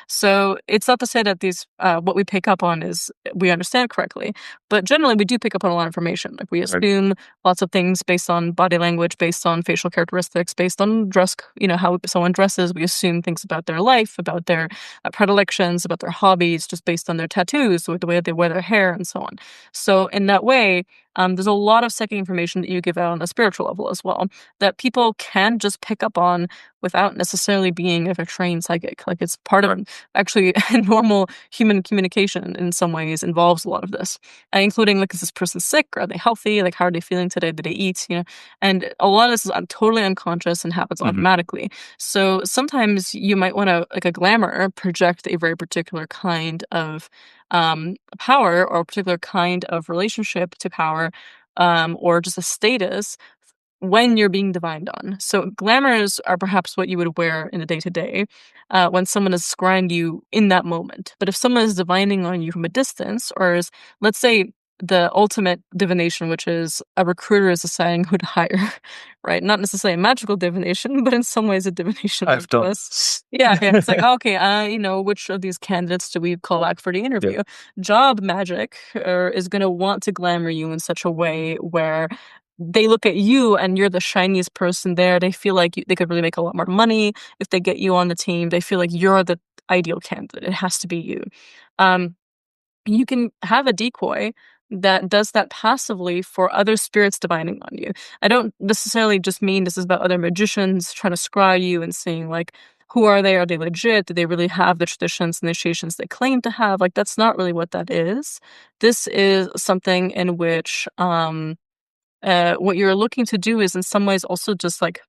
Speaker 1: So it's not to say that these what we pick up on is we understand correctly, but generally we do pick up on a lot of information. Like we
Speaker 2: Right.
Speaker 1: assume lots of things based on body language, based on facial characteristics, based on dress. How someone dresses. We assume things about their life, about their predilections, about their hobbies, just based on their tattoos, or the way they wear their hair, and so on. So in that way, there's a lot of psychic information that you give out on a spiritual level as well that people can just pick up on without necessarily being like a trained psychic. Like it's part of actually normal human communication in some ways involves a lot of this, including like, is this person sick? Are they healthy? Like, how are they feeling today? Did they eat? And a lot of this is totally unconscious and happens
Speaker 2: Mhm.
Speaker 1: automatically. So sometimes you might want to, like a glamour, project a very particular kind of power or a particular kind of relationship to power, or just a status when you're being divined on. So glamours are perhaps what you would wear in the day to day when someone is scrying you in that moment. But if someone is divining on you from a distance, or is, let's say, the ultimate divination, which is a recruiter is deciding who to hire, right? Not necessarily a magical divination, but in some ways a divination
Speaker 2: I've done
Speaker 1: nonetheless.
Speaker 2: this.
Speaker 1: Yeah, yeah. It's like, okay, which of these candidates do we call back for the
Speaker 2: Yeah.
Speaker 1: interview? Job magic is going to want to glamour you in such a way where they look at you and you're the shiniest person there. They feel like they could really make a lot more money if they get you on the team. They feel like you're the ideal candidate. It has to be you. Um, you can have a decoy that does that passively for other spirits divining on you. I don't necessarily just mean this is about other magicians trying to scry you and seeing like, who are they? Are they legit? Do they really have the traditions and initiations they claim to have? Like, that's not really what that is. This is something in which what you're looking to do is in some ways also just like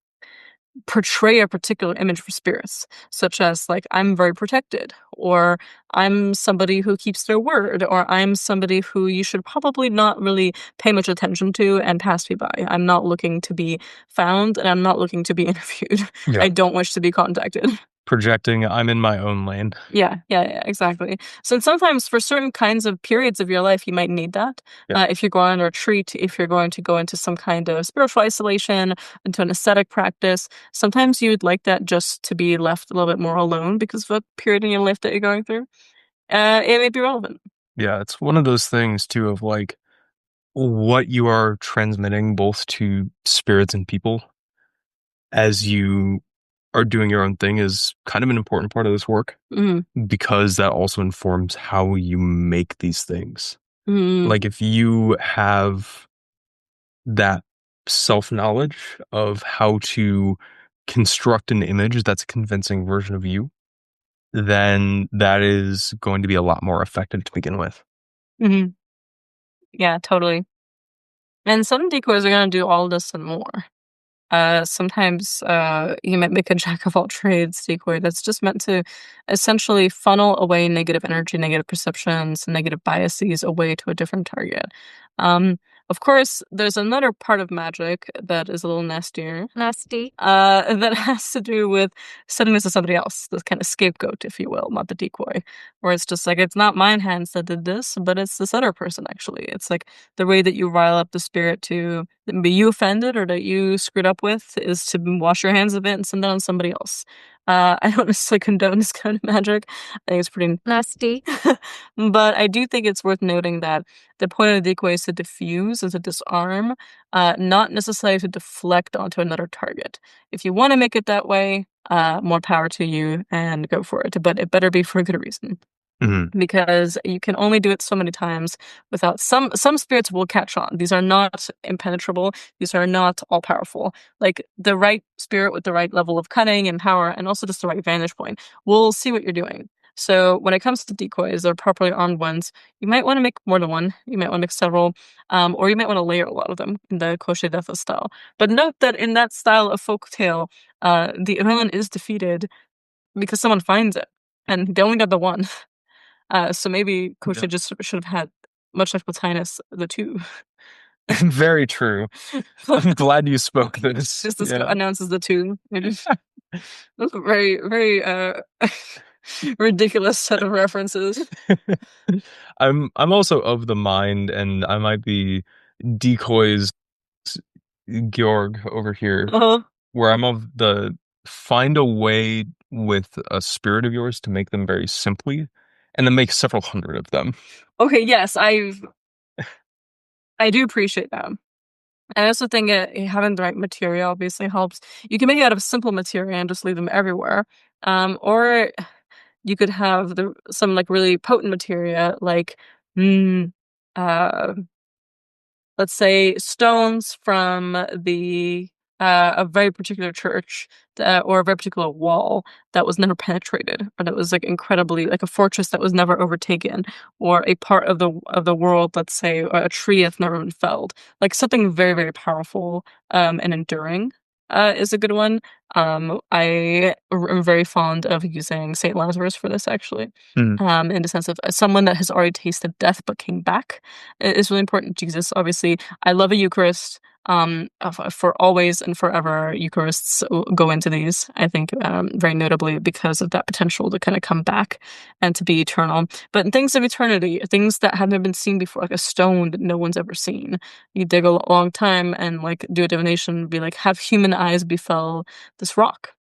Speaker 1: portray a particular image for spirits, such as like, I'm very protected, or I'm somebody who keeps their word, or I'm somebody who you should probably not really pay much attention to and pass me by. I'm not looking to be found and I'm not looking to be interviewed.
Speaker 2: Yeah.
Speaker 1: I don't wish to be contacted.
Speaker 2: Projecting, I'm in my own lane.
Speaker 1: Yeah, yeah, yeah, exactly. So sometimes for certain kinds of periods of your life, you might need that.
Speaker 2: Yeah.
Speaker 1: If you're going on a retreat, if you're going to go into some kind of spiritual isolation, into an ascetic practice, sometimes you'd like that just to be left a little bit more alone because of a period in your life that you're going through. It may be relevant.
Speaker 2: Yeah, it's one of those things too of like what you are transmitting both to spirits and people as you are doing your own thing is kind of an important part of this work
Speaker 1: Mhm.
Speaker 2: because that also informs how you make these things.
Speaker 1: Mhm.
Speaker 2: Like if you have that self-knowledge of how to construct an image that's a convincing version of you, then that is going to be a lot more effective to begin with.
Speaker 1: Mhm. Yeah, totally. And some decoys are gonna do all this and more. Sometimes you might make a jack of all trades decoy that's just meant to essentially funnel away negative energy, negative perceptions, and negative biases away to a different target. Um, of course, there's another part of magic that is a little nastier. Nasty. That has to do with setting this to somebody else, this kind of scapegoat, if you will, not the decoy. Where it's just like, it's not mine hands that did this, but it's this other person, actually. It's like the way that you rile up the spirit to be you offended or that you screwed up with is to wash your hands of it and send it on somebody else. I don't necessarily condone this kind of magic. I think it's pretty nasty. But I do think it's worth noting that the point of the decoy is to diffuse, is to disarm, not necessarily to deflect onto another target. If you want to make it that way, more power to you and go for it. But it better be for a good reason
Speaker 2: Mhm.
Speaker 1: because you can only do it so many times without some spirits will catch on. These are not impenetrable. These are not all powerful. Like the right spirit with the right level of cunning and power and also just the right vantage point will see what you're doing. So when it comes to decoys or properly armed ones, you might want to make more than one. You might want to make several, or you might want to layer a lot of them in the Koschei the Deathless style. But note that in that style of folk tale, the villain is defeated because someone finds it, and they only got the one. So maybe
Speaker 2: Yeah.
Speaker 1: Koschei just should have had, much like Plotinus, the two.
Speaker 2: Very true. I'm glad you spoke this.
Speaker 1: Just
Speaker 2: Yeah.
Speaker 1: announces the two. It is that's a very, very ridiculous set of references.
Speaker 2: I'm also of the mind, and I might be decoys Georg over here,
Speaker 1: Uh-huh.
Speaker 2: where I'm of the find a way with a spirit of yours to make them very simply, and then make several hundred of them.
Speaker 1: Okay, yes, I do appreciate that. I also think having the right material obviously helps. You can make it out of simple material and just leave them everywhere. Or you could have some like really potent materia like mm, uh let's say stones from the a very particular church or a very particular wall that was never penetrated or that was like incredibly like a fortress that was never overtaken or a part of the world, let's say, or a tree that's never been felled, like something very very powerful and enduring is a good one. Am very fond of using Saint Lazarus for this actually,
Speaker 2: Mm.
Speaker 1: in the sense of someone that has already tasted death but came back is really important. Jesus, obviously, I love a Eucharist. For always and forever, Eucharists go into these. I think very notably because of that potential to kind of come back and to be eternal. But things of eternity, things that have never been seen before, like a stone that no one's ever seen. You dig a long time and like do a divination, be like, have human eyes befell this rock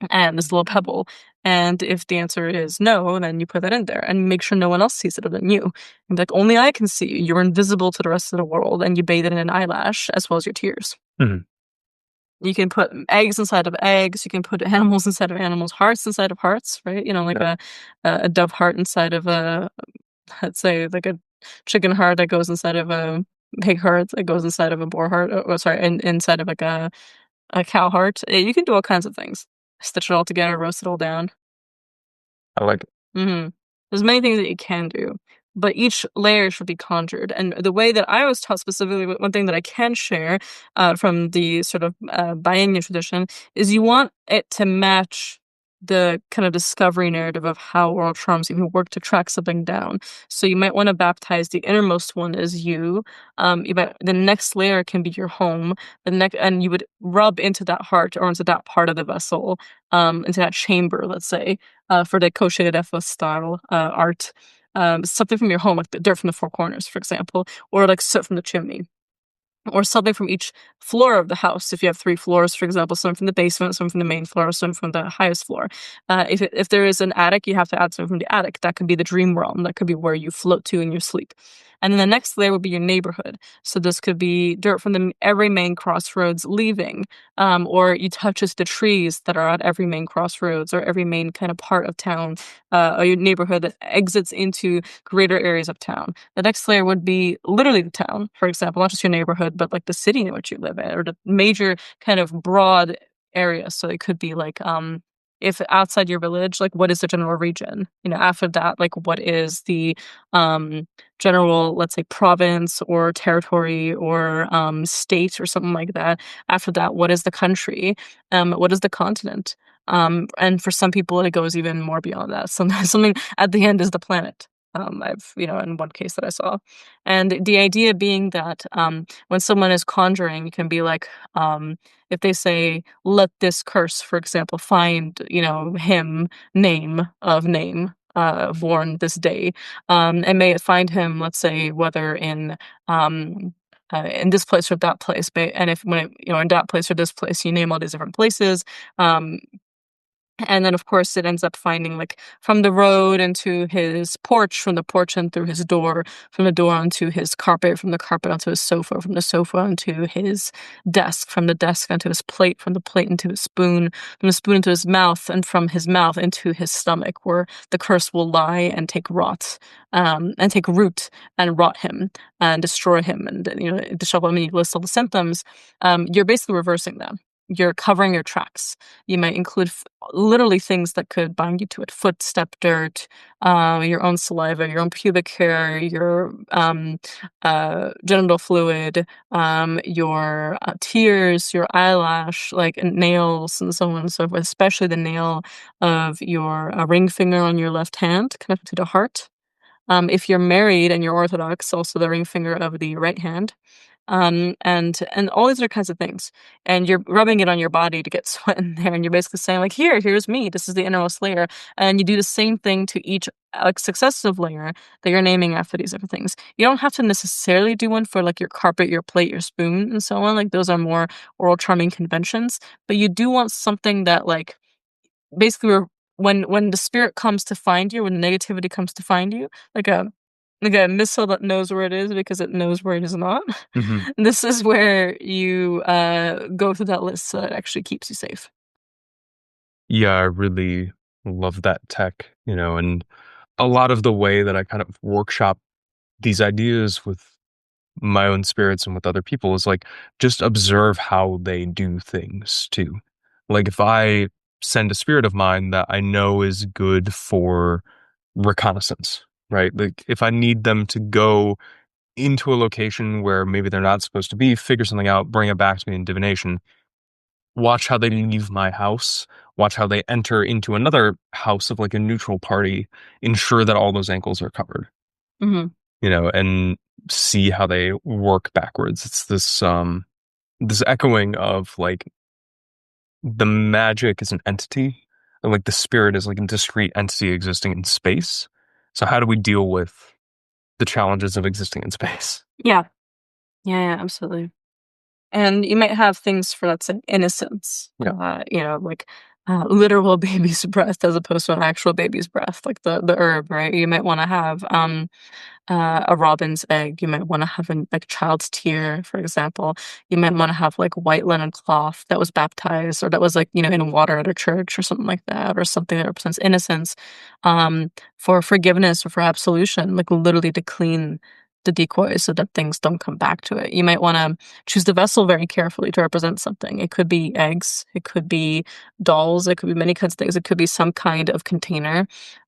Speaker 1: and this little pebble. And if the answer is no, then you put that in there and make sure no one else sees it other than you. And be like, only I can see you. You're invisible to the rest of the world, and you bathe it in an eyelash as well as your tears.
Speaker 2: Mhm.
Speaker 1: You can put eggs inside of eggs. You can put animals inside of animals, hearts inside of hearts, right? You know, like
Speaker 2: Yeah.
Speaker 1: a dove heart inside of let's say, like a chicken heart that goes inside of a pig heart that goes inside of a boar heart. Oh, sorry, inside of like a cow heart. You can do all kinds of things. Stitch it all together, roast it all down.
Speaker 2: I like it.
Speaker 1: Mhm. There's many things that you can do, but each layer should be conjured. And the way that I was taught specifically, one thing that I can share from the sort of biennial tradition is you want it to match the kind of discovery narrative of how world charms even work to track something down. So you might want to baptize the innermost one as you. The next layer can be your home. The next, and you would rub into that heart or into that part of the vessel, into that chamber, let's say, for the Koschei the Deathless style art. Something from your home, like the dirt from the four corners, for example, or like soot from the chimney, or something from each floor of the house. If you have three floors, for example, some from the basement, some from the main floor, some from the highest floor. If there is an attic, you have to add something from the attic. That could be the dream realm. That could be where you float to in your sleep. And then the next layer would be your neighborhood. So this could be dirt from every main crossroads leaving, or you touches the trees that are at every main crossroads or every main kind of part of town, or your neighborhood that exits into greater areas of town. The next layer would be literally the town, for example, not just your neighborhood, but like the city in which you live in, or the major kind of broad areas. So it could be like, if outside your village, like what is the general region? After that, like what is the um general, let's say, province or territory or state or something like that. After that, what is the country? What is the continent? And for some people, it goes even more beyond that. Something at the end is the planet. I've, in one case that I saw. And the idea being that when someone is conjuring, you can be like, if they say, let this curse, for example, find, him, name of name, born this day, and may it find him, let's say, whether in this place or that place. And if when it, in that place or this place, you name all these different places. Um, and then, of course, it ends up finding, like, from the road into his porch, from the porch and through his door, from the door onto his carpet, from the carpet onto his sofa, from the sofa onto his desk, from the desk onto his plate, from the plate into his spoon, from the spoon into his mouth, and from his mouth into his stomach, where the curse will lie and and take root and rot him and destroy him. And, to show, I mean, you list all the symptoms, you're basically reversing them. You're covering your tracks. You might include literally things that could bind you to it: footstep dirt, your own saliva, your own pubic hair, your genital fluid, your tears, your eyelash, like, and nails, and so on and so forth, especially the nail of your ring finger on your left hand connected to the heart. If you're married and you're Orthodox, also the ring finger of the right hand, and all these other kinds of things. And you're rubbing it on your body to get sweat in there, and you're basically saying, like, here's me. This is the innermost layer, and you do the same thing to each, like, successive layer that you're naming after these different things. You don't have to necessarily do one for, like, your carpet, your plate, your spoon, and so on. Like, those are more oral charming conventions, but you do want something that, like, basically, when the spirit comes to find you, when negativity comes to find you, like a missile that knows where it is because it knows where it is not.
Speaker 2: Mhm.
Speaker 1: This is where you go through that list so that it actually keeps you safe.
Speaker 2: Yeah, I really love that tech, and a lot of the way that I kind of workshop these ideas with my own spirits and with other people is like just observe how they do things too. Like if I send a spirit of mine that I know is good for reconnaissance, right? Like if I need them to go into a location where maybe they're not supposed to be, figure something out, bring it back to me in divination, watch how they leave my house, watch how they enter into another house of like a neutral party, ensure that all those ankles are covered,
Speaker 1: Mhm.
Speaker 2: and see how they work backwards. It's this echoing of like the magic is an entity, and like the spirit is like a discrete entity existing in space. So how do we deal with the challenges of existing in space?
Speaker 1: Yeah. Yeah, absolutely. And you might have things for, let's say, innocence,
Speaker 2: Yeah.
Speaker 1: like, literal baby's breath as opposed to an actual baby's breath, like the herb, right? You might wanna have, a robin's egg. You might want to have a like child's tear, for example. You might want to have like white linen cloth that was baptized or that was like, in water at a church or something like that, or something that represents innocence, for forgiveness or for absolution, like literally to clean the decoy so that things don't come back to it. You might want to choose the vessel very carefully to represent something. It could be eggs, it could be dolls, it could be many kinds of things. It could be some kind of container.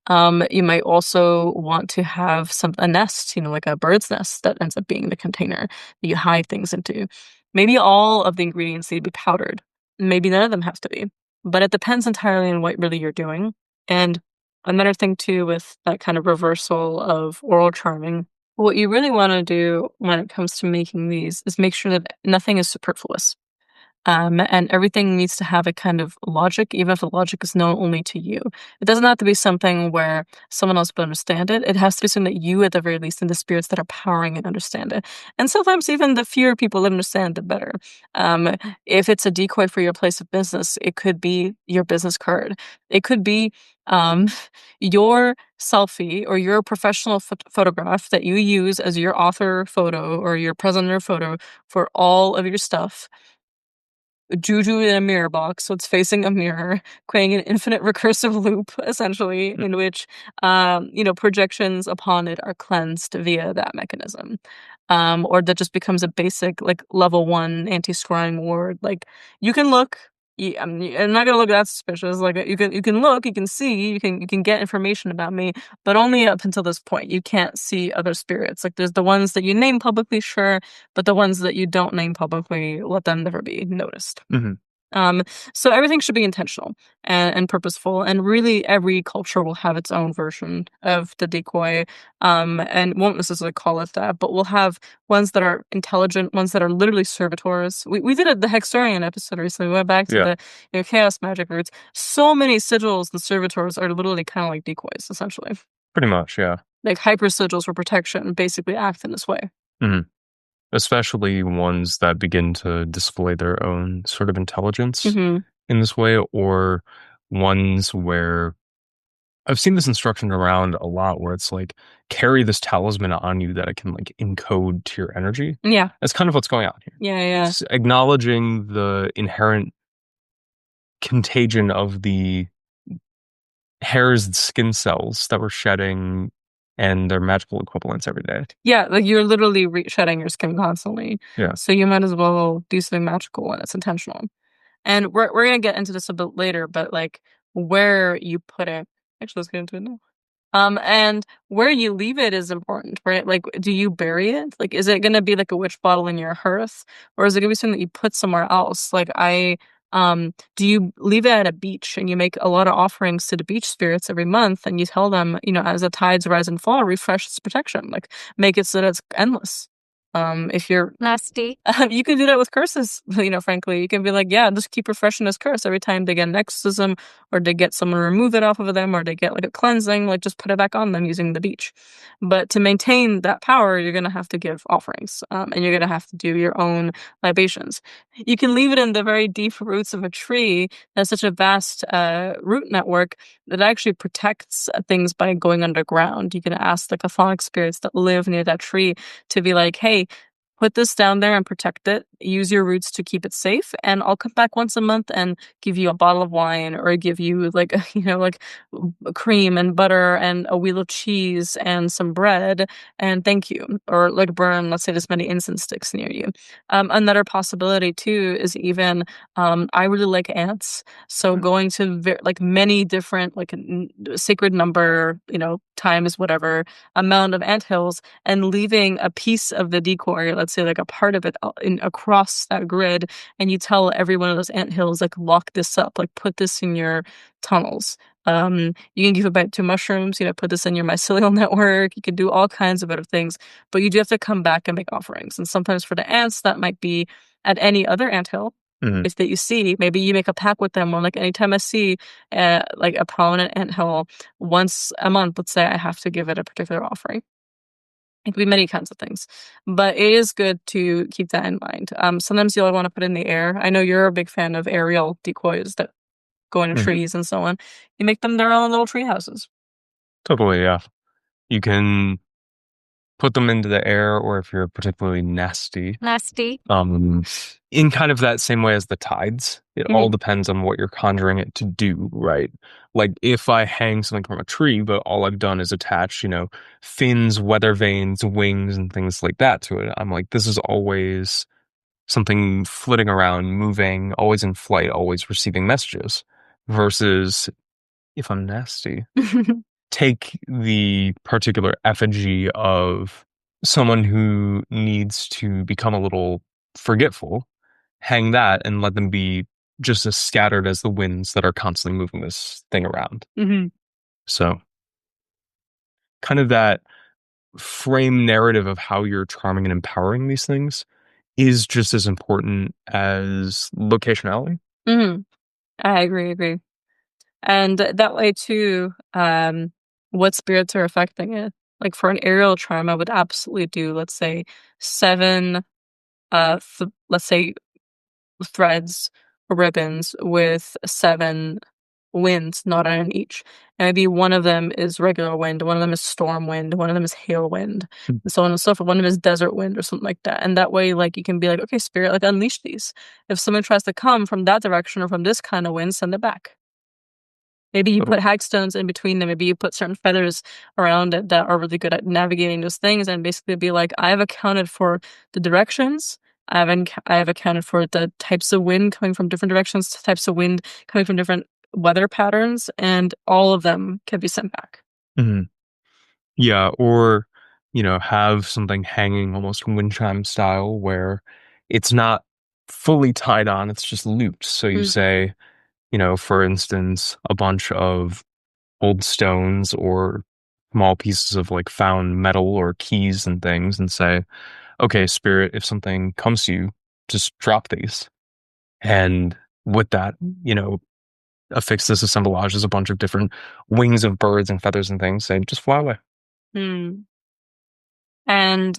Speaker 1: You might also want to have a nest, like a bird's nest that ends up being the container that you hide things into. Maybe all of the ingredients need to be powdered. Maybe none of them have to be. But it depends entirely on what really you're doing. And another thing too with that kind of reversal of oral charming, what you really want to do when it comes to making these is make sure that nothing is superfluous. And everything needs to have a kind of logic, even if the logic is known only to you. It doesn't have to be something where someone else will understand it. It has to be something that you, at the very least, and the spirits that are powering it understand it. And sometimes even the fewer people that understand, the better. Um, if it's a decoy for your place of business, it could be your business card. It could be um, your selfie or your professional photograph that you use as your author photo or your presenter photo for all of your stuff. Juju in a mirror box, so it's facing a mirror, creating an infinite recursive loop, essentially,
Speaker 2: Mm.
Speaker 1: in which, projections upon it are cleansed via that mechanism. Or that just becomes a basic, like, level 1 anti-scrying ward. Like, you can look, I'm not gonna look that suspicious. Like, you can look, you can see, you can get information about me, but only up until this point. You can't see other spirits. Like, there's the ones that you name publicly, sure, but the ones that you don't name publicly, let them never be noticed.
Speaker 2: Mhm.
Speaker 1: Um, so everything should be intentional and purposeful, and really every culture will have its own version of the decoy, and won't necessarily call it that, but we'll have ones that are intelligent, ones that are literally servitors. We did the Hexorian episode recently. We went back to
Speaker 2: Yeah,
Speaker 1: the chaos magic roots. So many sigils and servitors are literally kind of like decoys, essentially.
Speaker 2: pretty much, yeah.
Speaker 1: Like hyper sigils for protection, basically act in this way.
Speaker 2: Mhm. Especially ones that begin to display their own sort of intelligence
Speaker 1: Hmm.
Speaker 2: in this way, or ones where I've seen this instruction around a lot where it's like, carry this talisman on you that it can like encode to your energy.
Speaker 1: Yeah,
Speaker 2: That's kind of what's going on here.
Speaker 1: yeah, yeah.
Speaker 2: It's acknowledging the inherent contagion of the hairs and skin cells that we're shedding and their magical equivalents every day.
Speaker 1: Yeah, like, you're literally shedding your skin constantly,
Speaker 2: Yeah.
Speaker 1: so you might as well do something magical when it's intentional. And we're gonna get into this a bit later, but, like, where you put it, actually, let's get into it now. And where you leave it is important, right? Like, do you bury it? Like, is it gonna be like a witch bottle in your hearth, or is it gonna be something that you put somewhere else? Like, do you leave it at a beach and you make a lot of offerings to the beach spirits every month, and you tell them, as the tides rise and fall, refresh its protection, like make it so that it's endless. If you're nasty, you can do that with curses. Frankly, you can be like, yeah, just keep refreshing this curse every time they get an exorcism, or they get someone to remove it off of them, or they get like a cleansing, like just put it back on them using the beach. But to maintain that power, you're gonna have to give offerings, and you're gonna have to do your own libations. You can leave it in the very deep roots of a tree that's such a vast root network that actually protects things by going underground. You can ask the chthonic spirits that live near that tree to be like, hey, put this down there and protect it. Use your roots to keep it safe, and I'll come back once a month and give you a bottle of wine, or give you like like cream and butter and a wheel of cheese and some bread, and thank you. Or like burn, let's say, this many incense sticks near you. Another possibility too is even, I really like ants, so
Speaker 2: Mm.
Speaker 1: going to like many different, like sacred number, times whatever amount of ant hills, and leaving a piece of the decoy, let's say like a part of it, across that grid, and you tell every one of those ant hills, like, lock this up, like put this in your tunnels. You can give about 2 mushrooms, put this in your mycelial network. You can do all kinds of other things, but you do have to come back and make offerings. And sometimes for the ants, that might be at any other ant hill.
Speaker 2: Mhm.
Speaker 1: If that you see, maybe you make a pact with them, or like anytime I see like a prominent ant hill once a month, let's say, I have to give it a particular offering. It could be many kinds of things, but it is good to keep that in mind. Sometimes you'll want to put in the air. I know you're a big fan of aerial decoys that go into
Speaker 2: Mhm.
Speaker 1: trees and so on. You make them their own little tree houses.
Speaker 2: Totally, yeah. You can put them into the air, or if you're particularly nasty,
Speaker 1: Nasty.
Speaker 2: um, in kind of that same way as the tides. It all
Speaker 1: Mhm.
Speaker 2: depends on what you're conjuring it to do, right? Like if I hang something from a tree, but all I've done is attach, fins, weather vanes, wings, and things like that to it, I'm like, this is always something flitting around, moving, always in flight, always receiving messages. Versus if I'm nasty, take the particular effigy of someone who needs to become a little forgetful, hang that and let them be just as scattered as the winds that are constantly moving this thing around.
Speaker 1: Mhm.
Speaker 2: So, kind of that frame narrative of how you're charming and empowering these things is just as important as locationality.
Speaker 1: Hmm. I agree. And that way too, what spirits are affecting it. Like for an aerial charm, I would absolutely do, let's say, seven, let's say threads or ribbons with seven winds knotted on each. And maybe one of them is regular wind, one of them is storm wind, one of them is hail wind,
Speaker 2: Hmm.
Speaker 1: and so on and so forth. One of them is desert wind or something like that. And that way, like you can be like, okay, spirit, like unleash these. If someone tries to come from that direction or from this kind of wind, send it back. Maybe you
Speaker 2: Oh,
Speaker 1: put hagstones in between them. Maybe you put certain feathers around it that are really good at navigating those things, and basically be like, I have accounted for the directions. I have accounted for the types of wind coming from different directions, types of wind coming from different weather patterns, and all of them can be sent back.
Speaker 2: mhm. Yeah, or, have something hanging almost wind chime style where it's not fully tied on, it's just looped. So you
Speaker 1: Mm,
Speaker 2: say, for instance, a bunch of old stones or small pieces of like found metal or keys and things and say, okay, spirit, if something comes to you, just drop these. And with that, affix this assemblage as a bunch of different wings of birds and feathers and things, say, just fly away.
Speaker 1: mm. And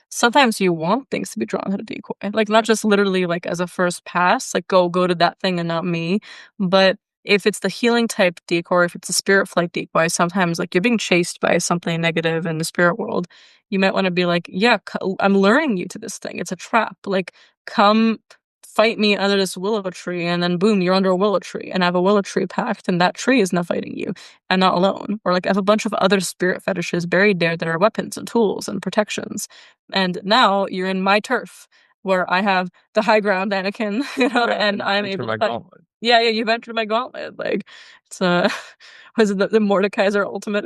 Speaker 1: sometimes you want things to be drawn to the decoy, like not just literally like as a first pass, like go to that thing and not me, but if it's the healing type decoy, or if it's a spirit flight decoy, sometimes like you're being chased by something negative in the spirit world, you might want to be like, yeah, I'm luring you to this thing. It's a trap. Like, come fight me under this willow tree, and then boom, you're under a willow tree, and I have a willow tree pact, and that tree is not fighting you. I'm not alone. Or like I have a bunch of other spirit fetishes buried there that are weapons and tools and protections. And now you're in my turf where I have the high ground, Anakin, and I'm
Speaker 2: Enter
Speaker 1: able to
Speaker 2: my
Speaker 1: fight.
Speaker 2: gauntlet.
Speaker 1: Yeah, yeah, you've entered my gauntlet. Like it's was it the Mordecai's our ultimate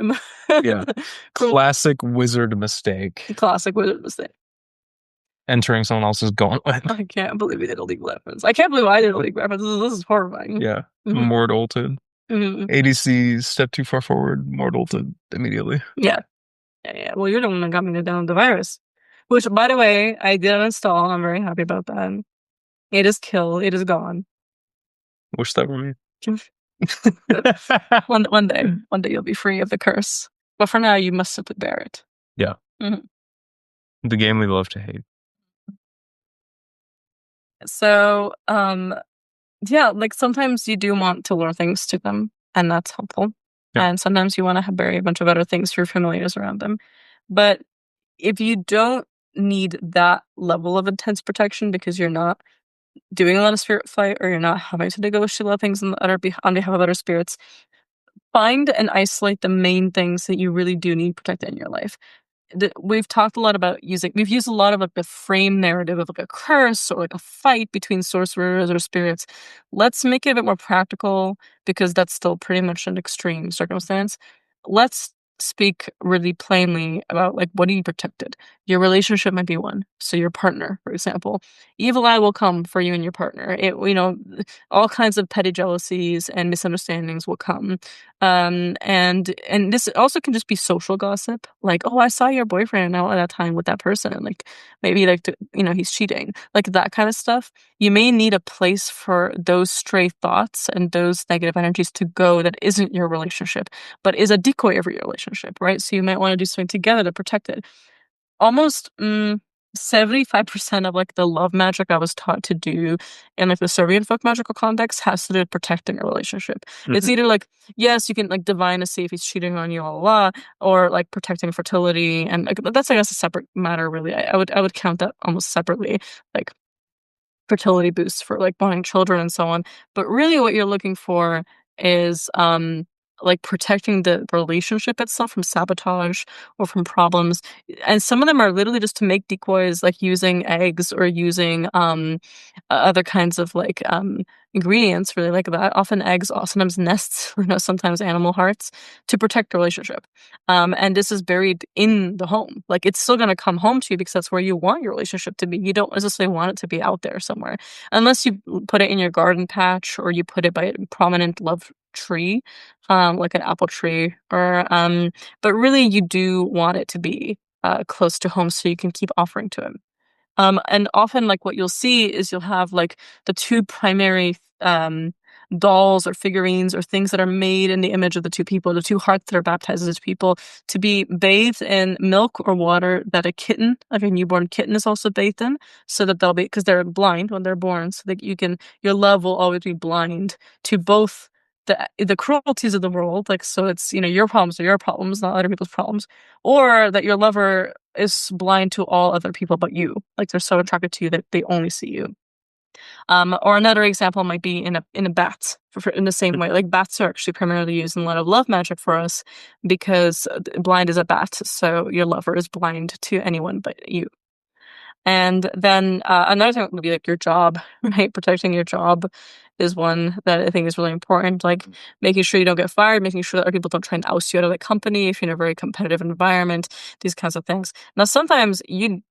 Speaker 2: Yeah.
Speaker 1: cruel
Speaker 2: Classic wizard mistake.
Speaker 1: classic wizard mistake.
Speaker 2: Entering someone else's gauntlet.
Speaker 1: I can't believe we did a League reference. I can't believe I did a League reference. This is horrifying.
Speaker 2: Yeah.
Speaker 1: Hmm.
Speaker 2: Mortalted.
Speaker 1: Hmm.
Speaker 2: ADC step too far forward, mortalted immediately.
Speaker 1: Yeah. Yeah. Well, you're the one that got me to download the virus. Which, by the way, I did uninstall. I'm very happy about that. It is killed. It is gone.
Speaker 2: Wish that were me.
Speaker 1: One day you'll be free of the curse. But for now, you must simply bear it.
Speaker 2: Yeah.
Speaker 1: Mhm.
Speaker 2: The game we love to hate.
Speaker 1: So, yeah, like sometimes you do want to lure things to them, and that's helpful.
Speaker 2: Yeah.
Speaker 1: And sometimes you want to bury a bunch of other things for your familiars around them. But if you don't need that level of intense protection because you're not doing a lot of spirit fight or you're not having to negotiate a lot of things on behalf of other spirits, find and isolate the main things that you really do need protected in your life. We've talked a lot about we've used a lot of like the frame narrative of like a curse or like a fight between sorcerers or spirits. Let's make it a bit more practical because that's still pretty much an extreme circumstance. Let's speak really plainly about like what are you protected. Your relationship might be one. So your partner, for example, evil eye will come for you and your partner. All kinds of petty jealousies and misunderstandings will come. And this also can just be social gossip, like, "Oh, I saw your boyfriend out at that time with that person," like, maybe, like, he's cheating, like, that kinda stuff. You may need a place for those stray thoughts and those negative energies to go that isn't your relationship, but is a decoy of your relationship, right? So you might wanna do something together to protect it. Almost, 75% of, like, the love magic I was taught to do in, like, the Serbian folk magical context has to do with protecting a relationship. It's
Speaker 2: Mhm.
Speaker 1: either, like, yes, you can, like, divine to see if he's cheating on you, or, like, protecting fertility, and, like, that's, I guess, a separate matter, really. I would count that almost separately, like, fertility boosts for, like, wanting children and so on. But really what you're looking for is, like, protecting the relationship itself from sabotage or from problems. And some of them are literally just to make decoys, like using eggs or using, other kinds of, like, ingredients really like that. Often eggs, sometimes nests, sometimes animal hearts to protect the relationship. And this is buried in the home. Like, it's still gonna come home to you because that's where you want your relationship to be. You don't necessarily want it to be out there somewhere. Unless you put it in your garden patch or you put it by a prominent love tree, like an apple tree but really you do want it to be, close to home so you can keep offering to him. And often like what you'll see is you'll have like the two primary dolls or figurines or things that are made in the image of the two people, the two hearts that are baptized as people, to be bathed in milk or water that a kitten, like a newborn kitten, is also bathed in, so that they'll be, because they're blind when they're born, so that you can, your love will always be blind to both the cruelties of the world, like, so it's, your problems are your problems, not other people's problems, or that your lover is blind to all other people but you. Like, they're so attracted to you that they only see you. Or another example might be in a bat, in the same way. Like, bats are actually primarily used in a lot of love magic for us because blind is a bat, so your lover is blind to anyone but you. And then another thing would be like your job, right? Protecting your job is one that I think is really important. Like, making sure you don't get fired, making sure that other people don't try and oust you out of the company if you're in a very competitive environment, these kinds of things. Now, sometimes you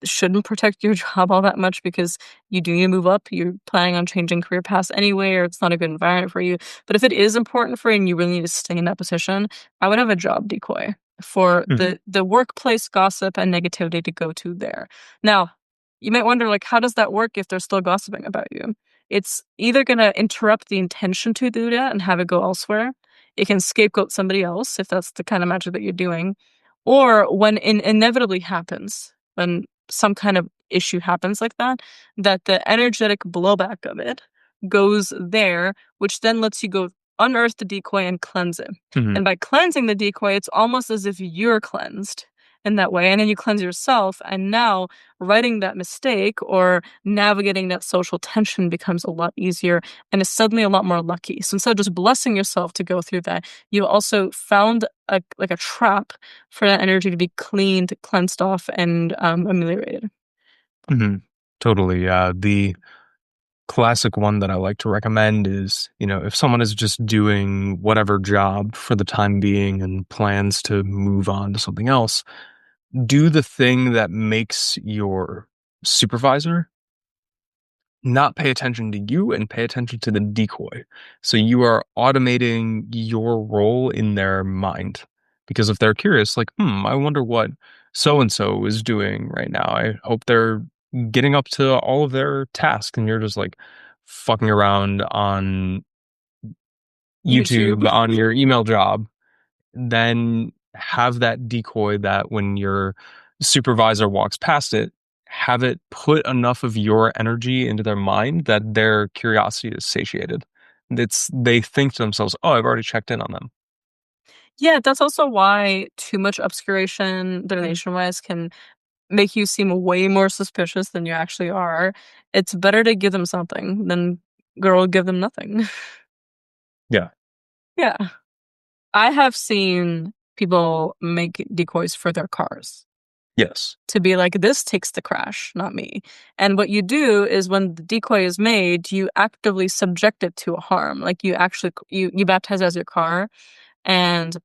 Speaker 1: shouldn't protect your job all that much because you do need to move up. You're planning on changing career paths anyway, or it's not a good environment for you. But if it is important for you and you really need to stay in that position, I would have a job decoy for
Speaker 2: Mhm.
Speaker 1: the workplace gossip and negativity to go to there. Now, you might wonder, like, how does that work if they're still gossiping about you? It's either going to interrupt the intention to do that and have it go elsewhere. It can scapegoat somebody else if that's the kind of magic that you're doing. Or when it inevitably happens, when some kind of issue happens like that, that the energetic blowback of it goes there, which then lets you go unearth the decoy and cleanse it.
Speaker 2: Mhm.
Speaker 1: And by cleansing the decoy, it's almost as if you're cleansed in that way. And then you cleanse yourself. And now writing that mistake or navigating that social tension becomes a lot easier and is suddenly a lot more lucky. So instead of just blessing yourself to go through that, you also found a trap for that energy to be cleaned, cleansed off, and ameliorated.
Speaker 2: Mhm. Totally. The classic one that I like to recommend is, if someone is just doing whatever job for the time being and plans to move on to something else, do the thing that makes your supervisor not pay attention to you and pay attention to the decoy. So you are automating your role in their mind. Because if they're curious, like, I wonder what so and so is doing right now. I hope they're getting up to all of their tasks. And you're just like fucking around on
Speaker 1: YouTube.
Speaker 2: YouTube on your email job, then have that decoy that when your supervisor walks past it, have it put enough of your energy into their mind that their curiosity is satiated. They think to themselves, "Oh, I've already checked in on them."
Speaker 1: Yeah, that's also why too much obscuration, divination-wise, can make you seem way more suspicious than you actually are. It's better to give them something than girl give them nothing.
Speaker 2: Yeah.
Speaker 1: Yeah. I have seen people make decoys for their cars
Speaker 2: Yes.
Speaker 1: to be like, this takes the crash, not me. And what you do is when the decoy is made, you actively subject it to a harm. Like, you actually you baptize it as your car, and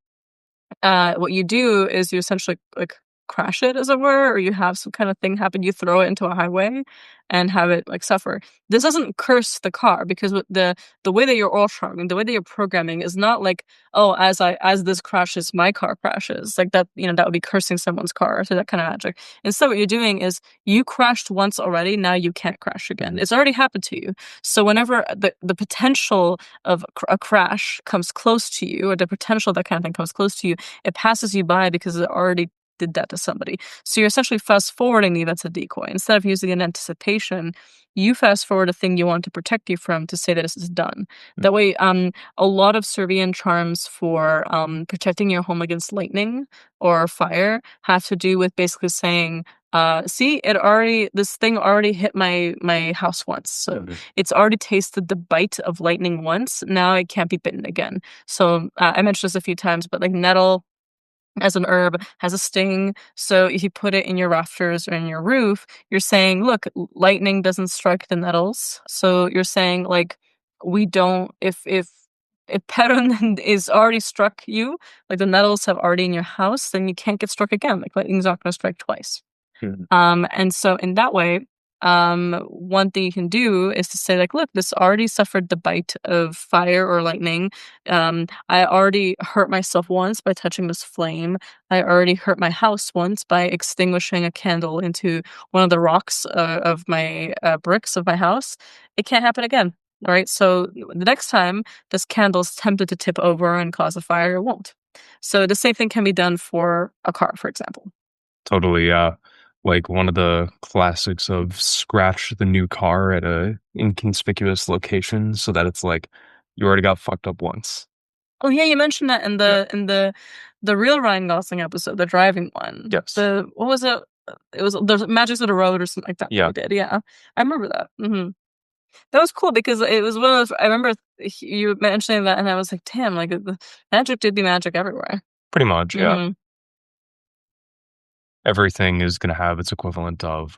Speaker 1: what you do is you essentially like crash it, as it were, or you have some kind of thing happen. You throw it into a highway and have it like suffer. This doesn't curse the car because with the way that you're all charming, the way that you're programming is not like, oh, as this crashes, my car crashes. Like that, that would be cursing someone's car. So that kind of magic. Instead, what you're doing is you crashed once already. Now you can't crash again. It's already happened to you. So whenever the potential of a crash comes close to you, or the potential of that kind of thing comes close to you, it passes you by because it already did that to somebody. So you're essentially fast forwarding the events of decoy. Instead of using an anticipation, you fast forward a thing you want to protect you from to say that this is done. That way, a lot of Serbian charms for protecting your home against lightning or fire have to do with basically saying, see, this thing already hit my house once. So it's already tasted the bite of lightning once. Now it can't be bitten again. So I mentioned this a few times, but like nettle as an herb has a sting. So if you put it in your rafters or in your roof, you're saying, look, lightning doesn't strike the nettles. So you're saying, like, we don't, if Perun is already struck you, like the nettles have already in your house, then you can't get struck again. Like, lightning's not going to strike twice.
Speaker 2: Mhm.
Speaker 1: And so in that way, one thing you can do is to say like, look, this already suffered the bite of fire or lightning. I already hurt myself once by touching this flame. I already hurt my house once by extinguishing a candle into one of the rocks of my bricks of my house. It can't happen again. All right. So the next time this candle's tempted to tip over and cause a fire, it won't. So the same thing can be done for a car, for example.
Speaker 2: Totally, yeah. Like one of the classics of scratch the new car at a inconspicuous location so that it's like you already got fucked up once.
Speaker 1: Oh yeah, you mentioned that in
Speaker 2: Yeah.
Speaker 1: the real Ryan Gosling episode, the driving one.
Speaker 2: Yes.
Speaker 1: The what was it? It was the Magics of the Road or something like that that
Speaker 2: Yeah.
Speaker 1: he did. Yeah, I remember that. That was cool because it was one of those. I remember you mentioning that, and I was like, damn, like the magic did be magic everywhere.
Speaker 2: Pretty much, yeah.
Speaker 1: hmm
Speaker 2: Everything is gonna have its equivalent of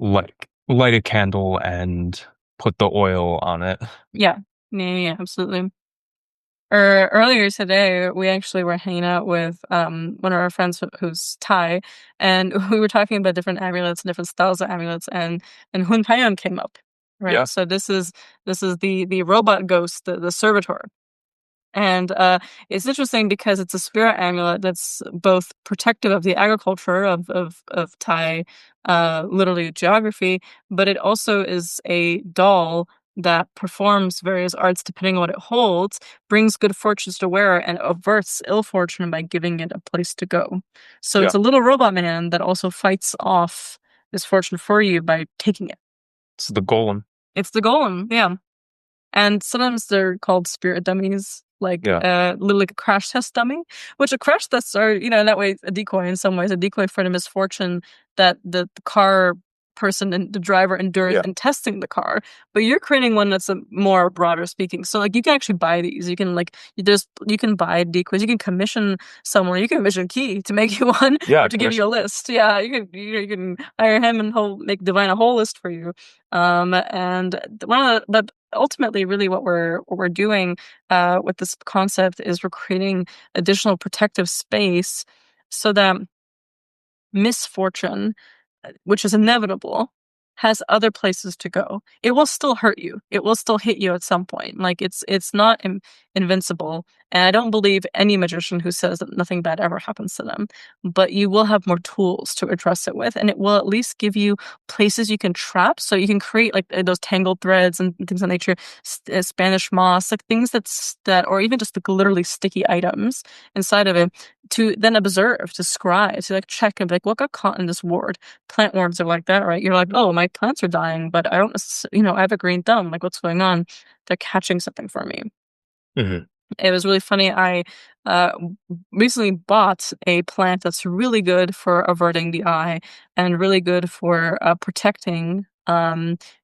Speaker 2: light a candle and put the oil on it.
Speaker 1: Yeah. Yeah, absolutely. Earlier today, we actually were hanging out with one of our friends who's Thai, and we were talking about different amulets and different styles of amulets, and Hun Payeon came up, right?
Speaker 2: Yeah.
Speaker 1: So this is the robot ghost, the servitor, and it's interesting because it's a spirit amulet that's both protective of the agriculture of Thai, literally geography, but it also is a doll that performs various arts depending on what it holds, brings good fortunes to wearer, and averts ill fortune by giving it a place to go. So
Speaker 2: Yeah.
Speaker 1: it's a little robot man that also fights off misfortune for you by taking it.
Speaker 2: It's the golem.
Speaker 1: It's the golem, yeah. And sometimes they're called spirit dummies, like
Speaker 2: Yeah.
Speaker 1: literally like a crash test dummy, which a crash tests are, in that way, a decoy in some ways, a decoy for the misfortune that the car person and the driver endures
Speaker 2: Yeah.
Speaker 1: in testing the car. But you're creating one that's a more broader speaking. So like you can actually buy these. You can like you can buy decoys. You can commission someone. You can commission Key to make you one
Speaker 2: Yeah,
Speaker 1: or to give you a
Speaker 2: commission.
Speaker 1: list. Yeah, you can hire him and he'll make divine a whole list for you. And one of the, but ultimately really what we're doing with this concept is we're creating additional protective space so that misfortune, which is inevitable, has other places to go. It will still hurt you. It will still hit you at some point. Like it's not invincible. And I don't believe any magician who says that nothing bad ever happens to them. But you will have more tools to address it with, and it will at least give you places you can trap. So you can create like those tangled threads and things of nature, Spanish moss, like things or even just like literally sticky items inside of it to then observe, to scry, to like check and be like, what got caught in this ward? Plant worms are like that, right? You're like, oh, my plants are dying, but I don't, I have a green thumb. Like, what's going on? They're catching something for me.
Speaker 2: Mhm.
Speaker 1: It was really funny. I uh, recently bought a plant that's really good for averting the eye and really good for protecting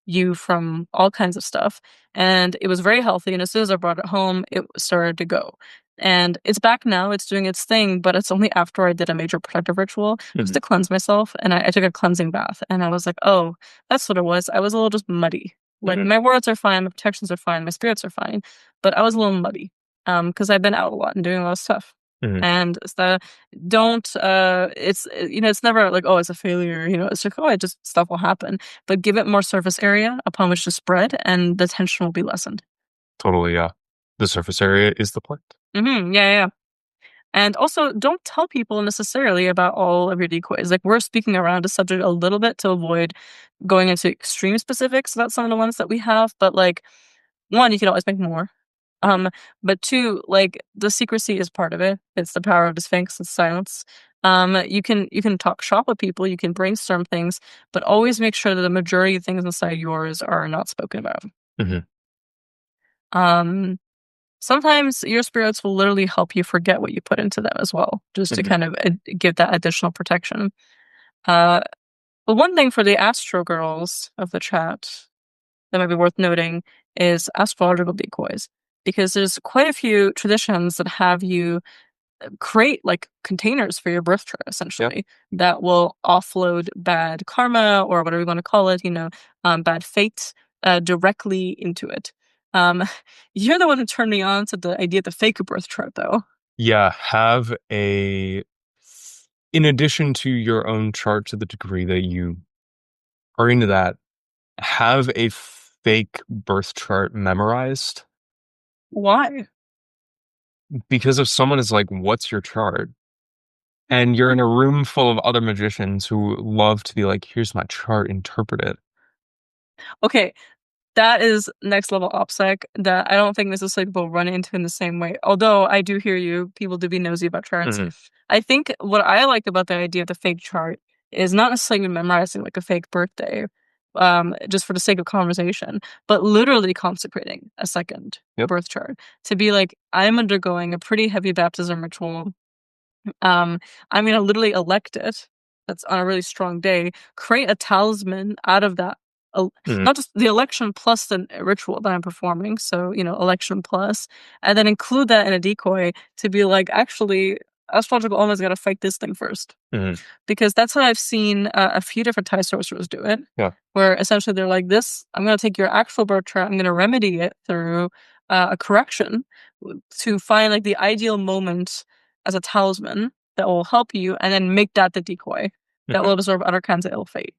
Speaker 1: you from all kinds of stuff. And it was very healthy. And as soon as I brought it home, it started to go. And it's back now. It's doing its thing, but it's only after I did a major protective ritual just
Speaker 2: Mhm.
Speaker 1: to cleanse myself. And I took a cleansing bath, and I was like, oh, that's what it was. I was a little just muddy. Like
Speaker 2: Mhm.
Speaker 1: my words are fine, my protections are fine, my spirits are fine, but I was a little muddy because I've been out a lot and doing a lot of stuff.
Speaker 2: Mhm.
Speaker 1: And it's the don't it's it's never like, oh, it's a failure, it's like, oh, it just stuff will happen, but give it more surface area upon which to spread and the tension will be lessened.
Speaker 2: Totally, yeah. The surface area is the plant.
Speaker 1: Yeah. And also don't tell people necessarily about all of your decoys. Like we're speaking around a subject a little bit to avoid going into extreme specifics about some of the ones that we have, but like one, you can always make more. Um, but two, like the secrecy is part of it. It's the power of the Sphinx and silence. You can talk shop with people, you can brainstorm things, but always make sure that the majority of things inside yours are not spoken about.
Speaker 2: Mhm.
Speaker 1: Um, Sometimes your spirits will literally help you forget what you put into them as well, just to
Speaker 2: Mhm.
Speaker 1: kind of give that additional protection. Uh, but one thing for the Astro girls of the chat that might be worth noting is astrological decoys, because there's quite a few traditions that have you create like containers for your birth chart
Speaker 2: Yeah.
Speaker 1: essentially that will offload bad karma or whatever you want to call it, bad fate directly into it. um you're the one who turned me on to the idea of the fake birth chart though.
Speaker 2: Yeah, have a in addition to your own chart to the degree that you according to that, have a fake birth chart memorized
Speaker 1: Why?
Speaker 2: because if someone is like, "What's your chart?" and you're in a room full of other magicians who love to be like, "Here's my chart, interpret it."
Speaker 1: Okay, that is next level OPSEC that I don't think necessarily people run into in the same way. Although I do hear you, people do be nosy about charts.
Speaker 2: Hmm.
Speaker 1: I think what I like about the idea of the fake chart is not necessarily memorizing like a fake birthday, just for the sake of conversation, but literally consecrating a second
Speaker 2: Yep.
Speaker 1: birth chart to be like, I'm undergoing a pretty heavy baptism ritual. Um, I'm gonna literally elect it. That's on a really strong day. Create a talisman out of that.
Speaker 2: Hmm.
Speaker 1: Not just the election plus the ritual that I'm performing. So, election plus, and then include that in a decoy to be like, actually, astrological omens got to fight this thing first.
Speaker 2: Hmm.
Speaker 1: Because that's how I've seen a few different Thai sorcerers do it,
Speaker 2: Yeah.
Speaker 1: where essentially they're like, this, I'm going to take your actual birth chart, I'm going to remedy it through a correction to find like the ideal moment as a talisman that will help you, and then make that the decoy that will
Speaker 2: Hmm.
Speaker 1: absorb other kinds of ill fate.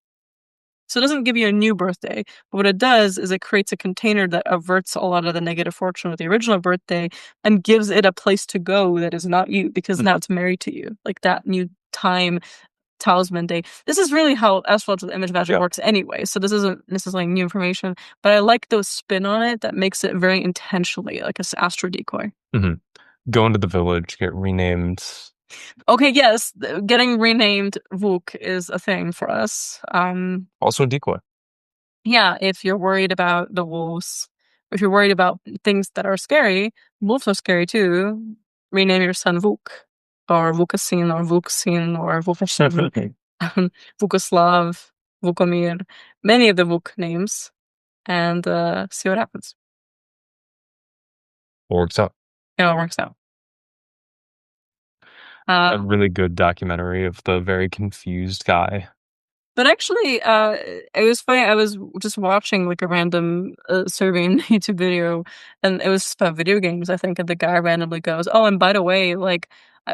Speaker 1: So it doesn't give you a new birthday, but what it does is it creates a container that averts a lot of the negative fortune of the original birthday and gives it a place to go that is not you because now it's married to you. Like that new time talisman day. This is really how astrological image magic
Speaker 2: Yeah.
Speaker 1: works anyway. So this isn't necessarily new information, but I like the spin on it that makes it very intentionally like a astro decoy.
Speaker 2: Hmm. Go into the village, get renamed.
Speaker 1: Okay, yes, getting renamed Vuk is a thing for us.
Speaker 2: Also a decoy.
Speaker 1: Yeah, if you're worried about the wolves, if you're worried about things that are scary, wolves are scary too. Rename your son Vuk, or Vukasin, or Vuksin, or Vukasin, Vukoslav, Vukomir, many of the Vuk names, and see what happens.
Speaker 2: Works out.
Speaker 1: It all works out.
Speaker 2: A
Speaker 1: Uh,
Speaker 2: really good documentary of the very confused guy.
Speaker 1: But actually, it was funny. I was just watching like a random Serbian YouTube video, and it was about video games, I think. And the guy randomly goes, "Oh, and by the way, like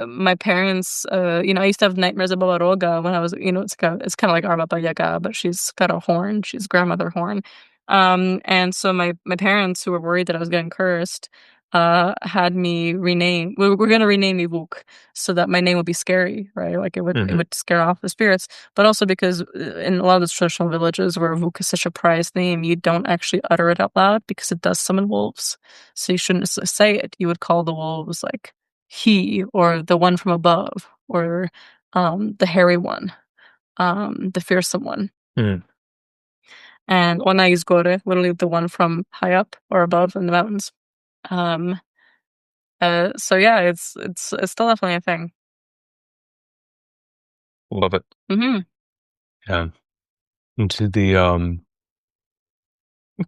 Speaker 1: my parents, I used to have nightmares about Roga when I was, it's kind of like Arma Yaga, but she's got a horn. She's grandmother horn. And so my parents, who were worried that I was getting cursed, had me rename. We're gonna rename me Vuk so that my name would be scary, right? Like it
Speaker 2: Hmm.
Speaker 1: would scare off the spirits." But also because in a lot of the traditional villages where Vuk is such a prized name, you don't actually utter it out loud because it does summon wolves. So you shouldn't say it. You would call the wolves like he, or the one from above, or the hairy one, the fearsome one.
Speaker 2: Hmm.
Speaker 1: And Ona is Gore, literally the one from high up or above in the mountains. Um, so yeah, it's still definitely a thing.
Speaker 2: Love it.
Speaker 1: Mm-hmm.
Speaker 2: Yeah. Into the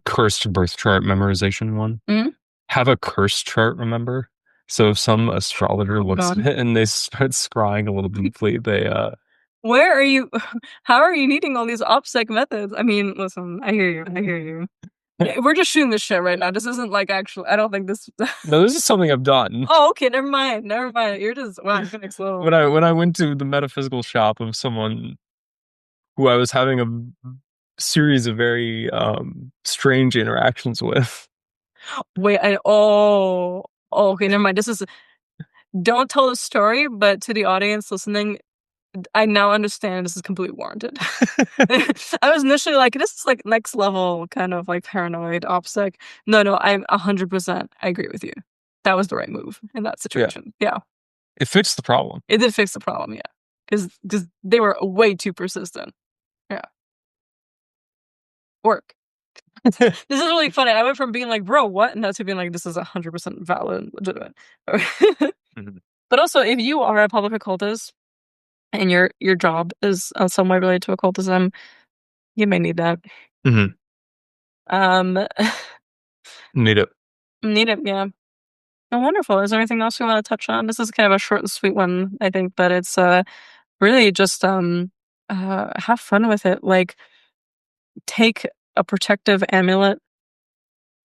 Speaker 2: cursed birth chart memorization one.
Speaker 1: Mm-hmm.
Speaker 2: Have a curse chart, remember? So if some astrologer
Speaker 1: Oh
Speaker 2: looks
Speaker 1: God.
Speaker 2: at it and they start scrying a little deeply, they
Speaker 1: Where are you? How are you needing all these OPSEC methods? I mean, listen, I hear you. I hear you. We're just shooting this shit right now. This isn't like actual. I don't think this.
Speaker 2: no, this is something I've done.
Speaker 1: Oh, okay. Never mind. Never mind. You're just wow. You're next level.
Speaker 2: When I went to the metaphysical shop of someone who I was having a series of very strange interactions with.
Speaker 1: Wait. Oh. Okay. Never mind. This is. Don't tell the story, but to the audience listening, I now understand this is completely warranted. I was initially like, this is like next level kind of like paranoid OPSEC. No, I'm 100%. I agree with you. That was the right move in that
Speaker 2: Yeah,
Speaker 1: situation. Yeah,
Speaker 2: it fixed the problem.
Speaker 1: it did fix the problem. Yeah, because they were way too persistent. Yeah, work. This is really funny. I went from being like, bro, what? And now to being like, this is 100% valid, legitimate.
Speaker 2: Mhm.
Speaker 1: But also, if you are a public occultist and your job is in some way related to occultism, you may need that.
Speaker 2: Mhm.
Speaker 1: Um,
Speaker 2: Need it.
Speaker 1: need it, yeah. Oh, wonderful. Is there anything else you want to touch on? This is kind of a short and sweet one, I think, but it's really just have fun with it. Like take a protective amulet,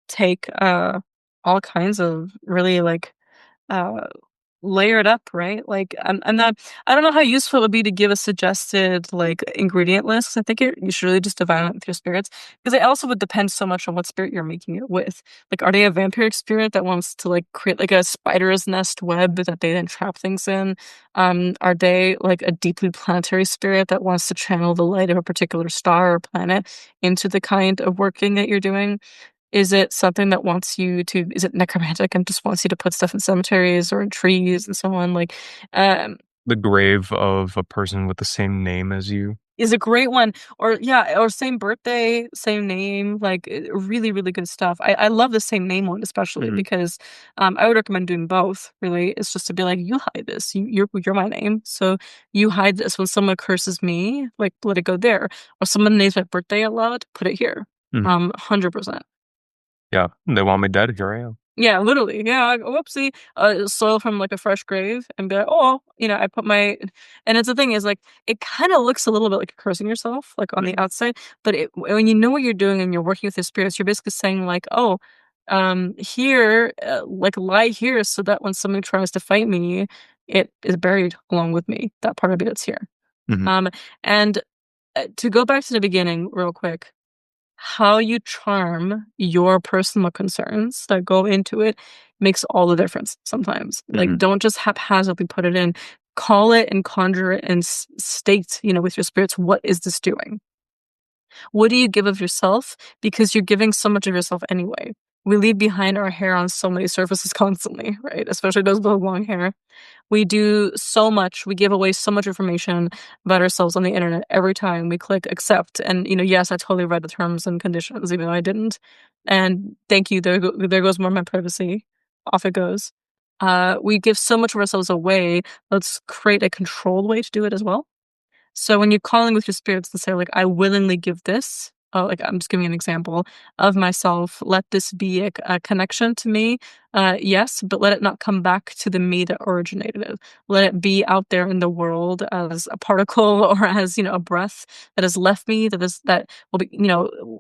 Speaker 1: take all kinds of really like uh layer it up, right? Like I'm not I don't know how useful it would be to give a suggested like ingredient list. I think you should really just divine it with your spirits because it also would depend so much on what spirit you're making it with. Like, are they a vampiric spirit that wants to like create like a spider's nest web that they then trap things in? Are they like a deeply planetary spirit that wants to channel the light of a particular star or planet into the kind of working that you're doing? Is it something that wants you to is it necromantic and just wants you to put stuff in cemeteries or in trees and so on? Like, um,
Speaker 2: The grave of a person with the same name as you.
Speaker 1: is a great one. Or yeah, or same birthday, same name, like, really, really good stuff. I love the same name one especially
Speaker 2: Mhm,
Speaker 1: because, I would recommend doing both, really. It's just to be like, "You hide this. You're my name, so you hide this. When someone curses me, like, let it go there. Or someone names my birthday out loud, put it here."
Speaker 2: mhm.
Speaker 1: 100%.
Speaker 2: Yeah, they want me dead, here I am.
Speaker 1: Yeah, literally. Yeah, like, whoopsie, soil from like a fresh grave and be like, oh, I put my, and it's the thing is like, it kind of looks a little bit like you're cursing yourself, like on the outside, but when you know what you're doing and you're working with your spirits, you're basically saying like, oh, here, like lie here so that when somebody tries to fight me, it is buried along with me, that part of it is here.
Speaker 2: Mhm,
Speaker 1: Um, and to go back to the beginning real quick, how you charm your personal concerns that go into it makes all the difference sometimes. Like,
Speaker 2: mhm,
Speaker 1: don't just haphazardly put it in. Call it and conjure it and state, with your spirits, what is this doing? What do you give of yourself? Because you're giving so much of yourself anyway. We leave behind our hair on so many surfaces constantly, right? Especially those with long hair. We do so much. We give away so much information about ourselves on the internet every time we click accept. And yes, I totally read the terms and conditions, even though I didn't. And thank you. There goes more of my privacy. Off it goes. We give so much of ourselves away. Let's create a controlled way to do it as well. So when you're calling with your spirits to say, like, I willingly give this, like I'm just giving an example of myself, let this be a connection to me. Yes, but let it not come back to the me that originated it. Let it be out there in the world as a particle or as, a breath that has left me, that will be,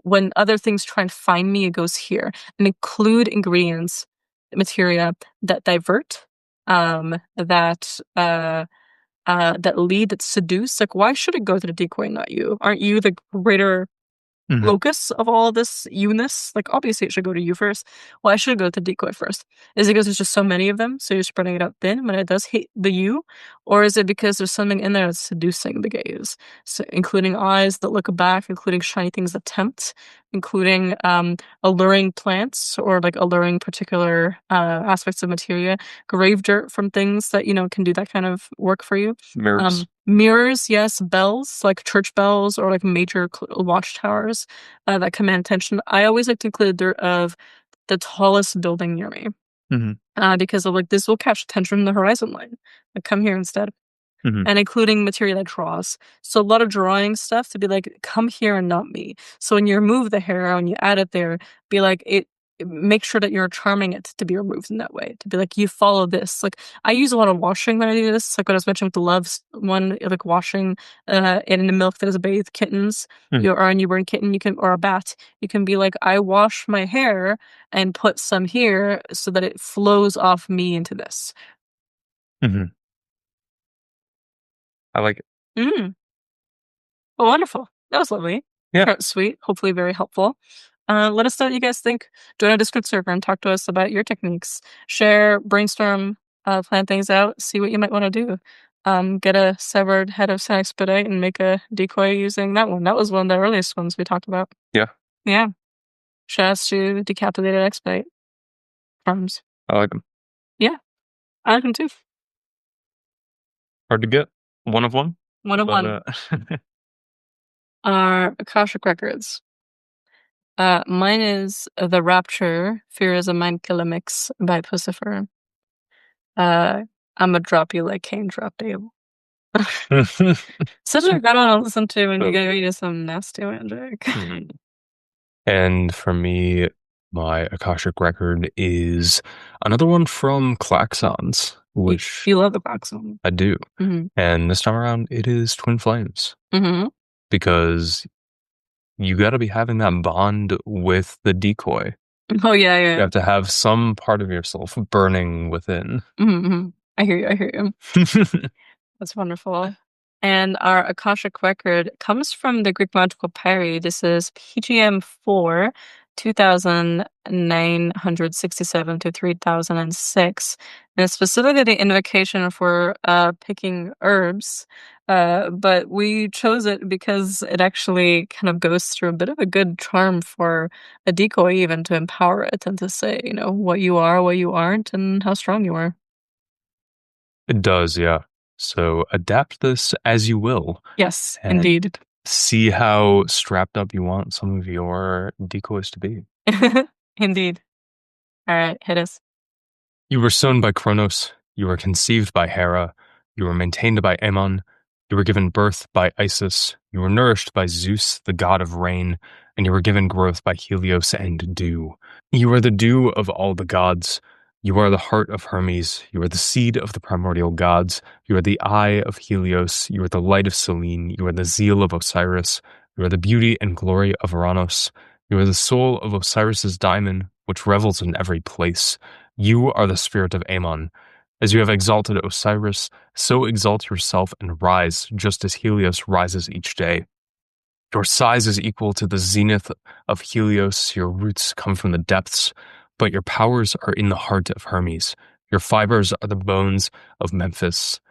Speaker 1: when other things try and find me, it goes here. And include ingredients, materia that divert, that lead, that seduce. Like, why should it go to the decoy, not you? Aren't you the greater
Speaker 2: mhm,
Speaker 1: locus of all this you-ness? Like, obviously, it should go to you first. Why should it go to decoy first? Is it because there's just so many of them, so you're spreading it out thin when it does hit the you? Or is it because there's something in there that's seducing the gaze? So, including eyes that look back, including shiny things that tempt, including alluring plants or like alluring particular aspects of materia, grave dirt from things that, can do that kind of work for you.
Speaker 2: mirrors.
Speaker 1: Mirrors, yes, bells, like church bells or like major watchtowers that command attention. I always like to include the tallest building near me
Speaker 2: Mhm,
Speaker 1: because of like this will catch attention from the horizon line. Like, come here instead,
Speaker 2: mhm,
Speaker 1: and including material that draws. So a lot of drawing stuff to be like, come here and not me. So when you remove the hair and you add it there, be like make sure that you're charming it to be removed in that way. To be like, you follow this. Like, I use a lot of washing when I do this. Like what I was mentioning with the loves one, like washing in the milk that is bathed kittens.
Speaker 2: mhm,
Speaker 1: Or a newborn kitten, you can, or a bat, you can be like, I wash my hair and put some here so that it flows off me into this.
Speaker 2: mhm. I like it.
Speaker 1: Mm. Oh, wonderful. That was lovely.
Speaker 2: Yeah,
Speaker 1: Short, sweet, hopefully very helpful. Let us know what you guys think. Join our Discord server and talk to us about your techniques. Share, brainstorm, plan things out, see what you might want to do. Get a severed head of San Expedite and make a decoy using that one. That was one of the earliest ones we talked about.
Speaker 2: yeah,
Speaker 1: Yeah. Shouts to Decapitated Expedite farms.
Speaker 2: I like them.
Speaker 1: Yeah, I like them too.
Speaker 2: Hard to get. One of one,
Speaker 1: One of
Speaker 2: but,
Speaker 1: one. Are Akashic Records. Mine is The Rapture, Fear is a Mind Killer Mix by Pussifer. Uh, I'ma drop you like Kane dropped Abel. Such a good one to listen to when you
Speaker 2: So
Speaker 1: get ready to some nasty magic.
Speaker 2: mhm. And for me, my Akashic record is another one from Klaxons,
Speaker 1: you,
Speaker 2: which
Speaker 1: you love the box one.
Speaker 2: I do.
Speaker 1: Mm-hmm.
Speaker 2: And this time around, it is Twin Flames
Speaker 1: Mm-hmm.
Speaker 2: because you got to be having that bond with the decoy.
Speaker 1: Oh yeah,
Speaker 2: You
Speaker 1: yeah.
Speaker 2: have to have some part of yourself burning within.
Speaker 1: Mm-hmm. I hear you. I hear you. That's wonderful. And our Akashic record comes from the Greek Magical Parry. This is PGM 4, 2967 to 3006. And it's specifically the invocation for picking herbs. But we chose it because it actually kind of goes through a bit of a good charm for a decoy, even to empower it and to say, what you are, what you aren't, and how strong you are.
Speaker 2: It does, yeah. So adapt this as you will
Speaker 1: Yes,
Speaker 2: and
Speaker 1: indeed.
Speaker 2: see how strapped up you want some of your decoys to be.
Speaker 1: Indeed. All right, hit us.
Speaker 2: You were sown by Kronos, you were conceived by Hera, you were maintained by Ammon, you were given birth by Isis, you were nourished by Zeus, the god of rain, and you were given growth by Helios and dew. You are the dew of all the gods. You are the heart of Hermes. You are the seed of the primordial gods. You are the eye of Helios. You are the light of Selene. You are the zeal of Osiris. You are the beauty and glory of Uranus. You are the soul of Osiris's diamond, which revels in every place. You are the spirit of Ammon. As you have exalted Osiris, so exalt yourself and rise, just as Helios rises each day. Your size is equal to the zenith of Helios, your roots come from the depths, but your powers are in the heart of Hermes. Your fibers are the bones of Memphis,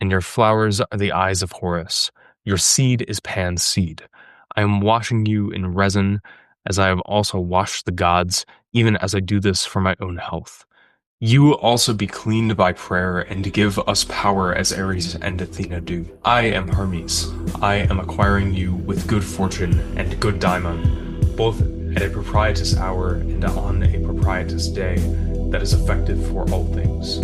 Speaker 2: and your flowers are the eyes of Horus. Your seed is Pan's seed. I am washing you in resin, as I have also washed the gods, even as I do this for my own health. You will also be cleaned by prayer and give us power as Ares and Athena do. I am Hermes. I am acquiring you with good fortune and good daimon, both at a propitious hour and on a propitious day that is effective for all things.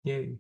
Speaker 2: Yay.